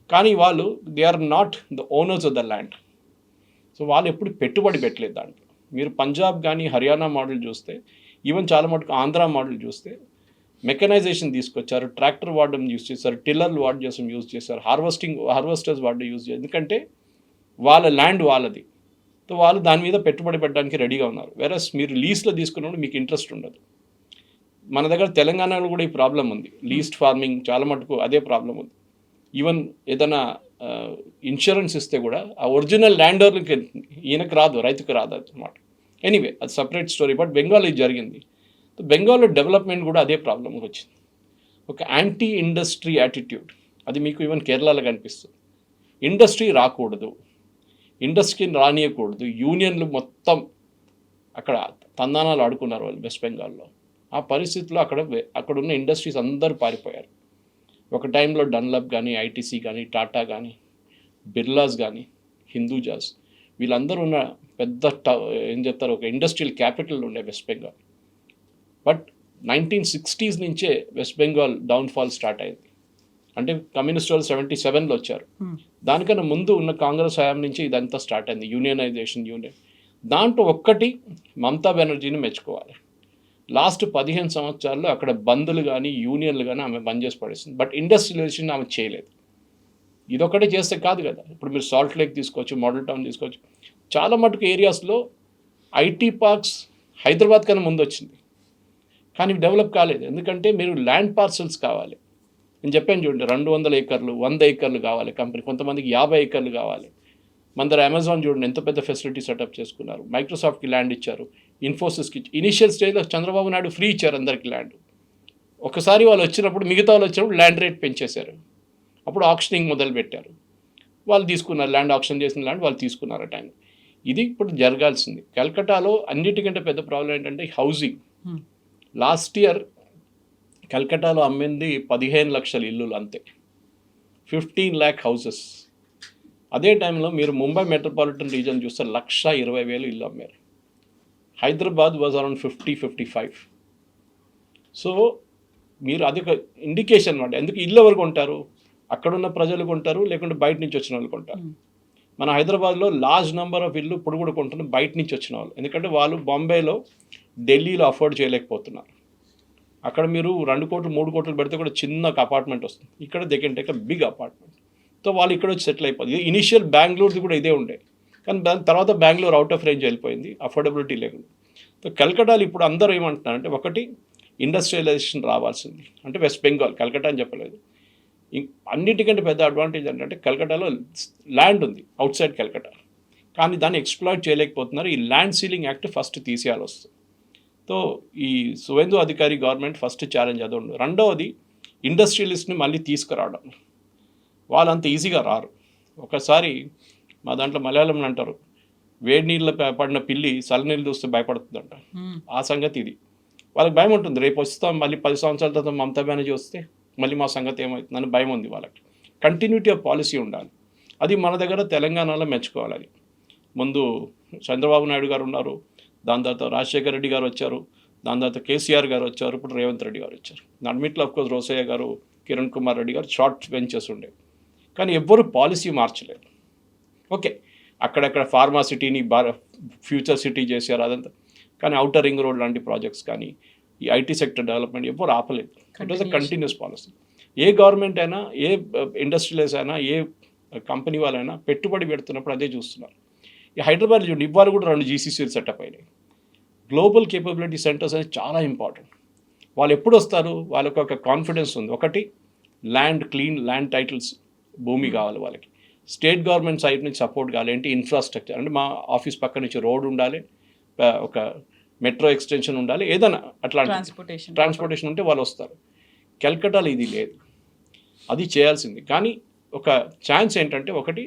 కానీ వాళ్ళు they are not the owners of the land. So వాళ్ళు ఎప్పుడు పెట్టుబడి పెట్టలేదు దాంట్లో. మీరు పంజాబ్ కానీ హర్యానా మోడల్ చూస్తే, ఈవెన్ చాలా మటుకు ఆంధ్ర మోడల్ చూస్తే మెకనైజేషన్ తీసుకొచ్చారు, ట్రాక్టర్ వాడడం యూజ్ చేశారు, టిల్లర్లు యూజ్ చేశారు, హార్వెస్టర్స్ యూజ్ చేశారు. ఎందుకంటే వాళ్ళ ల్యాండ్ వాళ్ళది, సో వాళ్ళు దాని మీద పెట్టుబడి పెట్టడానికి రెడీగా ఉన్నారు. వేరస్ మీరు లీజ్లో తీసుకున్నప్పుడు మీకు ఇంట్రెస్ట్ ఉండదు. మన దగ్గర తెలంగాణలో కూడా ఈ ప్రాబ్లం ఉంది, లీజ్డ్ ఫార్మింగ్ చాలా మటుకు అదే ప్రాబ్లం ఉంది. ఈవెన్ ఏదైనా ఇన్సూరెన్స్ ఇస్తే కూడా ఆ ఒరిజినల్ ల్యాండ్ ఓనర్కి ఈయనకు రాదు, రైతుకు రాదు అన్నమాట. ఎనీవే అది సపరేట్ స్టోరీ. బట్ బెంగాల్ ఇది జరిగింది. బెంగాల్లో డెవలప్మెంట్ కూడా అదే ప్రాబ్లం వచ్చింది, ఒక యాంటీ ఇండస్ట్రీ యాటిట్యూడ్. అది మీకు ఈవెన్ కేరళలో కనిపిస్తుంది. ఇండస్ట్రీ రాకూడదు, ఇండస్ట్రీని రానియకూడదు, యూనియన్లు మొత్తం అక్కడ తందానాలు ఆడుకున్నారు వాళ్ళు వెస్ట్ బెంగాల్లో. ఆ పరిస్థితుల్లో అక్కడ ఉన్న ఇండస్ట్రీస్ అందరూ పారిపోయారు. ఒక టైంలో డన్లప్ కానీ, ఐటీసీ కానీ, టాటా కానీ, బిర్లాస్ కానీ, హిందూజాస్, వీళ్ళందరూ ఉన్న పెద్ద ఏం చెప్తారు, ఒక ఇండస్ట్రియల్ క్యాపిటల్ ఉండే వెస్ట్ బెంగాల్. బట్ 1960s నుంచే వెస్ట్ బెంగాల్ డౌన్ఫాల్ స్టార్ట్ అయింది. అంటే కమ్యూనిస్ట్ వాళ్ళు 77లో వచ్చారు. దానికన్నా ముందు ఉన్న కాంగ్రెస్ హయాం నుంచి ఇదంతా స్టార్ట్ అయింది, యూనియన్. దాంట్లో ఒక్కటి మమతా బెనర్జీని మెచ్చుకోవాలి. లాస్ట్ 15 సంవత్సరాల్లో అక్కడ బంద్లు కానీ, యూనియన్లు కానీ ఆమె బంద్ చేసి పడేసింది. బట్ ఇండస్ట్రియలైజేషన్ ఆమె చేయలేదు. ఇదొక్కటే చేస్తే కాదు కదా. ఇప్పుడు మీరు సాల్ట్ లేక్ తీసుకోవచ్చు, మోడల్ టౌన్ తీసుకోవచ్చు. చాలా మటుకు ఏరియాస్లో ఐటీ పార్క్స్ హైదరాబాద్ కన్నా ముందు వచ్చింది, కానీ డెవలప్ కాలేదు. ఎందుకంటే మీరు ల్యాండ్ పార్సల్స్ కావాలి. నేను చెప్పాను చూడండి, 200 ఏకర్లు 100 ఏకర్లు కావాలి కంపెనీ, కొంతమందికి 50 ఏకర్లు కావాలి. మన దగ్గర అమెజాన్ చూడండి ఎంత పెద్ద ఫెసిలిటీ సెటప్ చేసుకున్నారు. మైక్రోసాఫ్ట్కి ల్యాండ్ ఇచ్చారు, ఇన్ఫోసిస్కి ఇనిషియల్ స్టేజ్లో చంద్రబాబు నాయుడు ఫ్రీ ఇచ్చారు అందరికి ల్యాండ్. ఒకసారి వాళ్ళు వచ్చినప్పుడు, మిగతా వాళ్ళు వచ్చినప్పుడు ల్యాండ్ రేట్ పెంచేశారు. అప్పుడు ఆక్షనింగ్ మొదలుపెట్టారు. వాళ్ళు తీసుకున్నారు, ల్యాండ్ ఆక్షన్ చేసిన ల్యాండ్ వాళ్ళు తీసుకున్నారు ఆ టైం. ఇది ఇప్పుడు జరగాల్సింది. కల్కటాలో అన్నిటికంటే పెద్ద ప్రాబ్లం ఏంటంటే హౌసింగ్. లాస్ట్ ఇయర్ కల్కటాలో అమ్మింది 15 లక్షల ఇల్లులు అంతే, 15 lakh హౌసెస్. అదే టైంలో మీరు ముంబై మెట్రోపాలిటన్ రీజన్ చూస్తే 1,20,000 ఇల్లు అమ్మారు. Hyderabad was around 50-55. సో మీరు అది ఒక ఇండికేషన్ అన్నమాట. ఎందుకు ఇల్లు ఎవరు కొంటారు? అక్కడున్న ప్రజలు కొంటారు, లేకుంటే బయట నుంచి వచ్చిన వాళ్ళు కొంటారు. మన హైదరాబాద్లో లార్జ్ నెంబర్ ఆఫ్ ఇల్లు ఇప్పుడు కూడా కొంటున్నారు బయట నుంచి వచ్చిన వాళ్ళు. ఎందుకంటే వాళ్ళు బాంబేలో, ఢిల్లీలో అఫోర్డ్ చేయలేకపోతున్నారు. అక్కడ మీరు 2 కోట్లు 3 కోట్లు పెడితే కూడా చిన్న ఒక అపార్ట్మెంట్ వస్తుంది. ఇక్కడ they can take a big apartment. So వాళ్ళు ఇక్కడ వచ్చి సెటిల్ అయిపోతుంది. ఇనిషియల్ బెంగళూరుది కూడా ఇదే ఉండే, కానీ దాని తర్వాత బెంగళూరు అవుట్ ఆఫ్ రేంజ్ వెళ్ళిపోయింది, అఫోర్డబిలిటీ లేకుండా. సో కల్కటాలో ఇప్పుడు అందరూ ఏమంటున్నారంటే, ఒకటి ఇండస్ట్రియలైజేషన్ రావాల్సింది. అంటే వెస్ట్ బెంగాల్, కల్కటా అని చెప్పలేదు. అన్నిటికంటే పెద్ద అడ్వాంటేజ్ ఏంటంటే కల్కటాలో ల్యాండ్ ఉంది అవుట్ సైడ్ కల్కటా, కానీ దాన్ని ఎక్స్ప్లాయిట్ చేయలేకపోతున్నారు. ఈ ల్యాండ్ సీలింగ్ యాక్ట్ ఫస్ట్ తీసేయాలి వస్తుంది. సో ఈ సువేందు అధికారి గవర్నమెంట్ ఫస్ట్ ఛాలెంజ్ అది ఉంది. రెండవది ఇండస్ట్రియలిస్ట్ని మళ్ళీ తీసుకురావడం. వాళ్ళంత ఈజీగా రారు. ఒకసారి మా దాంట్లో మలయాళంలో అంటారు, వేడి నీళ్ళు పడిన పిల్లి చల్లనీళ్ళు చూస్తే భయపడుతుందంట. ఆ సంగతి ఇది. వాళ్ళకి భయం ఉంటుంది, రేపు వస్తాం మళ్ళీ 10 సంవత్సరాల తర్వాత మమతా బెనర్జీ వస్తే మళ్ళీ మా సంగతి ఏమవుతుందని భయం ఉంది వాళ్ళకి. కంటిన్యూటీ ఆఫ్ పాలసీ ఉండాలి. అది మన దగ్గర తెలంగాణలో మెచ్చుకోవాలి. అది ముందు చంద్రబాబు నాయుడు గారు ఉన్నారు, దాని తర్వాత రాజశేఖర రెడ్డి గారు వచ్చారు, దాని తర్వాత కేసీఆర్ గారు వచ్చారు, ఇప్పుడు రేవంత్ రెడ్డి గారు వచ్చారు. అన్నిట్లో అఫ్కోర్స్ రోసయ్య గారు, కిరణ్ కుమార్ రెడ్డి గారు షార్ట్ వెంచర్స్ ఉండేవి, కానీ ఎవ్వరు పాలసీ మార్చలేదు. ఓకే, అక్కడక్కడ ఫార్మా సిటీని ఫ్యూచర్ సిటీ చేశారు అదంతా, కానీ అవుటర్ రింగ్ రోడ్ లాంటి ప్రాజెక్ట్స్ కానీ, ఈ ఐటీ సెక్టర్ డెవలప్మెంట్ ఎవ్వరు ఆపలేదు. It was a continuous policy. A government అయినా, ఏ ఇండస్ట్రియలైజ్ అయినా, ఏ కంపెనీ వాళ్ళైనా పెట్టుబడి పెడుతున్నప్పుడు అదే చూస్తున్నారు. ఈ హైదరాబాద్ చూడండి, ఇవాళ కూడా 2 జీసీసీలు సెటప్ అయినాయి. గ్లోబల్ కేపబిలిటీ సెంటర్స్ అనేది చాలా ఇంపార్టెంట్. వాళ్ళు ఎప్పుడు వస్తారు? వాళ్ళకి ఒక కాన్ఫిడెన్స్ ఉంది. ఒకటి, క్లీన్ ల్యాండ్ టైటిల్స్, భూమి కావాలి వాళ్ళకి. స్టేట్ గవర్నమెంట్ సైడ్ నుంచి సపోర్ట్ కావాలి. ఏంటి? ఇన్ఫ్రాస్ట్రక్చర్. అంటే మా ఆఫీస్ పక్క నుంచి రోడ్ ఉండాలి, ఒక మెట్రో ఎక్స్టెన్షన్ ఉండాలి, ఏదైనా అట్లాంటి ట్రాన్స్పోర్టేషన్ ఉంటే వాళ్ళు వస్తారు. కల్కటాలో ఇది లేదు, అది చేయాల్సింది. కానీ ఒక ఛాన్స్ ఏంటంటే, ఒకటి,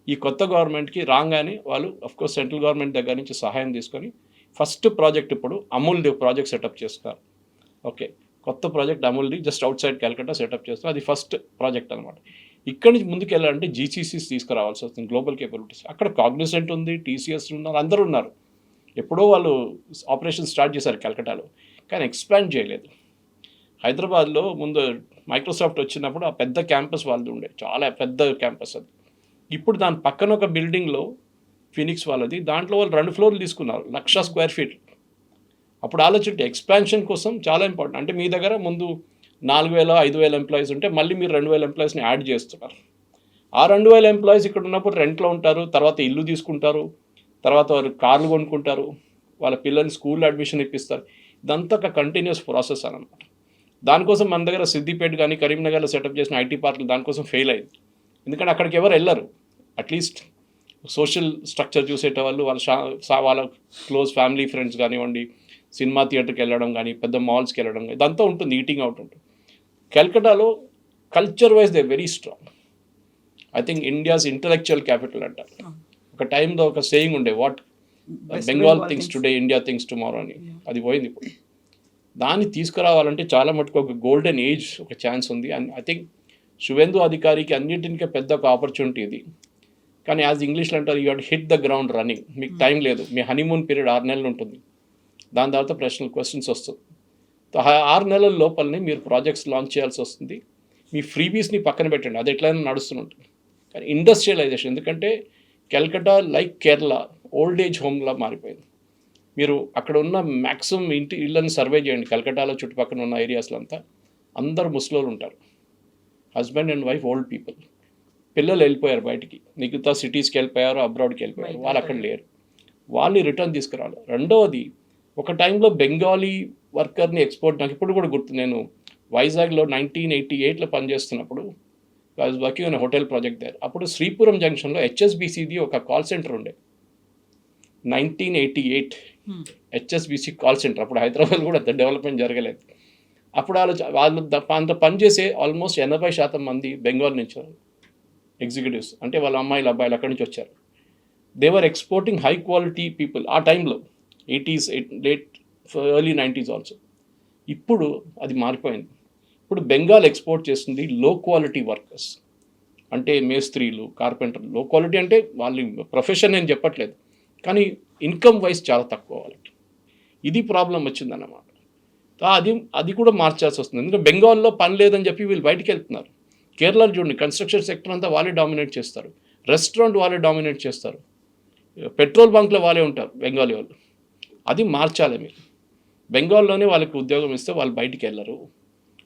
ఈ కొత్త గవర్నమెంట్కి రాగానే వాళ్ళు అఫ్కోర్స్ సెంట్రల్ గవర్నమెంట్ దగ్గర నుంచి సహాయం తీసుకొని ఫస్ట్ ప్రాజెక్ట్ ఇప్పుడు అమూల్ది ప్రాజెక్ట్ సెటప్ చేస్తున్నారు. ఓకే, కొత్త ప్రాజెక్ట్ అమూల్ది just outside Calcutta setup చేస్తున్నారు. అది ఫస్ట్ ప్రాజెక్ట్ అనమాట. ఇక్కడి నుంచి ముందుకు వెళ్ళాలంటే జీసీసీస్ తీసుకురావాల్సి వస్తుంది, గ్లోబల్ కేపబిలిటీస్. అక్కడ కాగ్నిసెంట్ ఉంది, టీసీఎస్ ఉన్నారు, అందరూ ఉన్నారు. ఎప్పుడో వాళ్ళు ఆపరేషన్ స్టార్ట్ చేశారు కల్కటాలో, కానీ ఎక్స్పాండ్ చేయలేదు. హైదరాబాద్లో ముందు మైక్రోసాఫ్ట్ వచ్చినప్పుడు ఆ పెద్ద క్యాంపస్ వాళ్ళది ఉండే, చాలా పెద్ద క్యాంపస్ అది. ఇప్పుడు దాని పక్కన ఒక బిల్డింగ్లో ఫినిక్స్ వాళ్ళది, దాంట్లో వాళ్ళు 2 ఫ్లోర్లు తీసుకున్నారు, 1,00,000 స్క్వేర్ ఫీట్. అప్పుడు ఆలోచింటే ఎక్స్పాన్షన్ కోసం చాలా ఇంపార్టెంట్. అంటే మీ దగ్గర ముందు 4,000-5,000 ఎంప్లాయీస్ ఉంటే మళ్ళీ మీరు 2,000 ఎంప్లాయీస్ని యాడ్ చేస్తున్నారు. ఆ 2,000 ఎంప్లాయీస్ ఇక్కడ ఉన్నప్పుడు రెంట్లో ఉంటారు, తర్వాత ఇల్లు తీసుకుంటారు, తర్వాత వారు కార్లు కొనుక్కుంటారు, వాళ్ళ పిల్లల్ని స్కూల్లో అడ్మిషన్ ఇప్పిస్తారు. ఇదంతా ఒక కంటిన్యూస్ ప్రాసెస్ అనమాట. దానికోసం మన దగ్గర సిద్దిపేట కానీ కరీంనగర్లో సెటప్ చేసిన ఐటీ పార్కులు దానికోసం ఫెయిల్ అయింది. ఎందుకంటే అక్కడికి ఎవరు వెళ్ళరు. అట్లీస్ట్ సోషల్ స్ట్రక్చర్ చూసేటవాళ్ళు, వాళ్ళ క్లోజ్ ఫ్యామిలీ ఫ్రెండ్స్ కానివ్వండి, సినిమా థియేటర్కి వెళ్ళడం కానీ, పెద్ద మాల్స్కి వెళ్ళడం కానీ, ఇదంతా ఉంటుంది, ఈటింగ్ అవుట్ ఉంటుంది. కల్కటాలో culture wise they very strong. I think India's intellectual capital అంటారు. ఒక టైంలో ఒక సేయింగ్ ఉండే, what Bengal thinks today India thinks tomorrow అని. అది పోయింది ఇప్పుడు. దాన్ని తీసుకురావాలంటే చాలా మటుకు ఒక గోల్డెన్ ఏజ్ ఒక ఛాన్స్ ఉంది. అండ్ ఐ థింక్ శువెందు అధికారికి అన్నింటికే పెద్ద ఒక ఆపర్చునిటీ ఇది. కానీ యాజ్ ఇంగ్లీష్లో అంటారు, you head hit the ground running. మీకు టైం లేదు. మీ హనీమూన్ పీరియడ్ 6 నెలలు ఉంటుంది. దాని తర్వాత క్వశ్చన్స్ వస్తుంది. 6 నెలల లోపలనే మీరు ప్రాజెక్ట్స్ లాంచ్ చేయాల్సి వస్తుంది. మీ ఫ్రీబీస్ని పక్కన పెట్టండి, అది ఎట్లయినా నడుస్తుంటుంది. కానీ ఇండస్ట్రియలైజేషన్, ఎందుకంటే Calcutta like Kerala old age హోమ్లా మారిపోయింది. మీరు అక్కడ ఉన్న మ్యాక్సిమం ఇళ్ళని సర్వే చేయండి. కల్కట్టాలో చుట్టుపక్కల ఉన్న ఏరియాస్లో అంతా అందరు ముసలోళ్ళు ఉంటారు. Husband and wife old people. పిల్లలు వెళ్ళిపోయారు బయటికి, మిగతా సిటీస్కి వెళ్ళిపోయారు, అబ్రాడ్కి వెళ్ళిపోయారు. వాళ్ళు అక్కడ లేరు. వాళ్ళని రిటర్న్ తీసుకురావాలి. రెండవది, ఒక టైంలో బెంగాలీ వర్కర్ని ఎక్స్పోర్ట్, నాకు ఇప్పుడు కూడా గుర్తు, నేను వైజాగ్లో 1988లో పనిచేస్తున్నప్పుడు I was working on hotel project there. అప్పుడు శ్రీపురం జంక్షన్లో హెచ్ఎస్బిసిది ఒక కాల్ సెంటర్ ఉండే. 1988 హెచ్ఎస్బిసి కాల్ సెంటర్. అప్పుడు హైదరాబాద్ కూడా అంత డెవలప్మెంట్ జరగలేదు. అప్పుడు వాళ్ళు అంత పనిచేసే ఆల్మోస్ట్ 80% మంది బెంగాల్ నుంచి ఎగ్జిక్యూటివ్స్, అంటే వాళ్ళ అమ్మాయిలు అబ్బాయిలు అక్కడి నుంచి వచ్చారు. They were exporting high quality people ఆ టైంలో, 80s, late early 90s also. ఇప్పుడు అది మారిపోయింది. ఇప్పుడు బెంగాల్ ఎక్స్పోర్ట్ చేస్తుంది లో క్వాలిటీ వర్కర్స్, అంటే మేస్త్రీలు, కార్పెంటర్లు. లో క్వాలిటీ అంటే వాళ్ళ ప్రొఫెషన్ నేను చెప్పట్లేదు, కానీ ఇన్కమ్ వైజ్ చాలా తక్కువ వాళ్ళకి. ఇది ప్రాబ్లం వచ్చిందన్నమాట. అది కూడా మార్చాల్సి వస్తుంది. ఎందుకంటే బెంగాల్లో పని లేదని చెప్పి వీళ్ళు బయటికి వెళ్తున్నారు. కేరళలో చూడండి, కన్స్ట్రక్షన్ సెక్టర్ అంతా వాళ్ళే డామినేట్ చేస్తారు, రెస్టారెంట్ వాళ్ళే డామినేట్ చేస్తారు, పెట్రోల్ బంక్లో వాళ్ళే ఉంటారు బెంగాలీ వాళ్ళు. అది మార్చాలి మీరు. బెంగాల్లోనే వాళ్ళకి ఉద్యోగం ఇస్తే వాళ్ళు బయటికి వెళ్ళరు.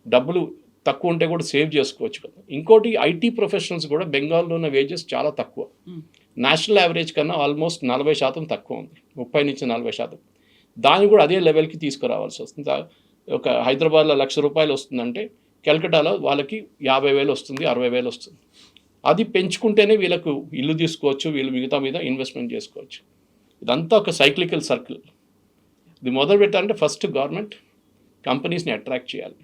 డబ్బులు తక్కువ ఉంటే కూడా సేవ్ చేసుకోవచ్చు కదా. ఇంకోటి, ఐటీ ప్రొఫెషనల్స్ కూడా బెంగాల్లో ఉన్న వేజెస్ చాలా తక్కువ. నేషనల్ యావరేజ్ కన్నా ఆల్మోస్ట్ 40% తక్కువ ఉంది, 30 నుంచి 40%. దాన్ని కూడా అదే లెవెల్కి తీసుకురావాల్సి వస్తుంది. ఒక హైదరాబాద్లో ₹1,00,000 వస్తుందంటే కల్కటాలో వాళ్ళకి 50,000 వస్తుంది, 60,000 వస్తుంది. అది పెంచుకుంటేనే వీళ్ళకు ఇల్లు తీసుకోవచ్చు, వీళ్ళు మిగతా మీద ఇన్వెస్ట్మెంట్ చేసుకోవచ్చు. ఇదంతా ఒక సైక్లికల్ సర్కిల్. ఇది మొదలు పెట్టాలంటే ఫస్ట్ గవర్నమెంట్ కంపెనీస్ని అట్రాక్ట్ చేయాలి.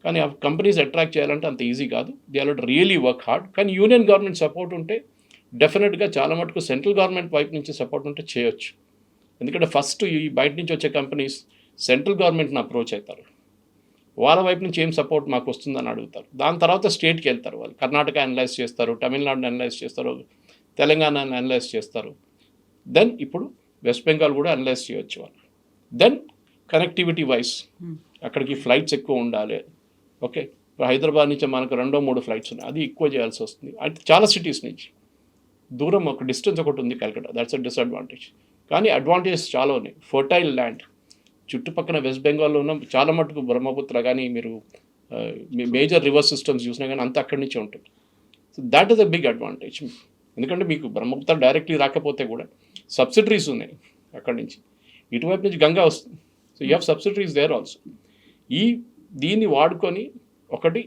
కానీ ఆ కంపెనీస్ అట్రాక్ట్ చేయాలంటే అంత ఈజీ కాదు. They are really work hard. కానీ యూనియన్ గవర్నమెంట్ సపోర్ట్ ఉంటే డెఫినెట్గా చాలా మటుకు సెంట్రల్ గవర్నమెంట్ వైపు నుంచి సపోర్ట్ ఉంటే చేయొచ్చు. ఎందుకంటే ఫస్ట్ ఈ బయట నుంచి వచ్చే కంపెనీస్ సెంట్రల్ గవర్నమెంట్ని అప్రోచ్ అవుతారు. వాళ్ళ వైపు నుంచి ఏం సపోర్ట్ మాకు వస్తుందని అడుగుతారు. దాని తర్వాత స్టేట్కి వెళ్తారు. వాళ్ళు కర్ణాటక అనలైజ్ చేస్తారు, తమిళనాడుని అనలైజ్ చేస్తారు, తెలంగాణని అనలైజ్ చేస్తారు. దెన్ ఇప్పుడు వెస్ట్ బెంగాల్ కూడా అనలైజ్ చేయొచ్చు వాళ్ళు. దెన్ కనెక్టివిటీ వైజ్ అక్కడికి ఫ్లైట్స్ ఎక్కువ ఉండాలి. ఓకే, ఇప్పుడు హైదరాబాద్ నుంచి మనకు 2-3 ఫ్లైట్స్ ఉన్నాయి, అది ఎక్కువ చేయాల్సి వస్తుంది. అంటే చాలా సిటీస్ నుంచి దూరం, ఒక డిస్టెన్స్ ఒకటి ఉంది కల్కటా, దట్స్ అ డిసడ్వాంటేజ్. కానీ అడ్వాంటేజెస్ చాలా ఉన్నాయి. ఫర్టైల్ ల్యాండ్ చుట్టుపక్కల వెస్ట్ బెంగాల్లో ఉన్న చాలా మటుకు బ్రహ్మపుత్ర కానీ మీరు మేజర్ రివర్ సిస్టమ్స్ చూసినా కానీ అంతా అక్కడి నుంచే ఉంటుంది. So that is a big advantage. ఎందుకంటే మీకు బ్రహ్మపుత్ర డైరెక్ట్లీ రాకపోతే కూడా సబ్సిడరీస్ ఉన్నాయి అక్కడి నుంచి. ఇటువైపు నుంచి గంగా వస్తుంది. So you have subsidiaries there also. దీన్ని వాడుకొని ఒకటి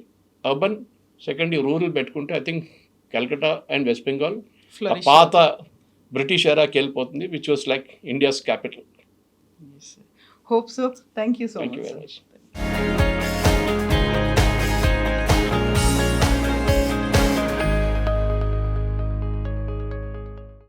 అర్బన్, సెకండ్ రూరల్ పెట్టుకుంటే I think Calcutta and west Bengal పాత బ్రిటిష్ ఎరాకి వెళ్ళిపోతుంది, which was like India's capital. Hope so. Thank you so much. Thank you very much.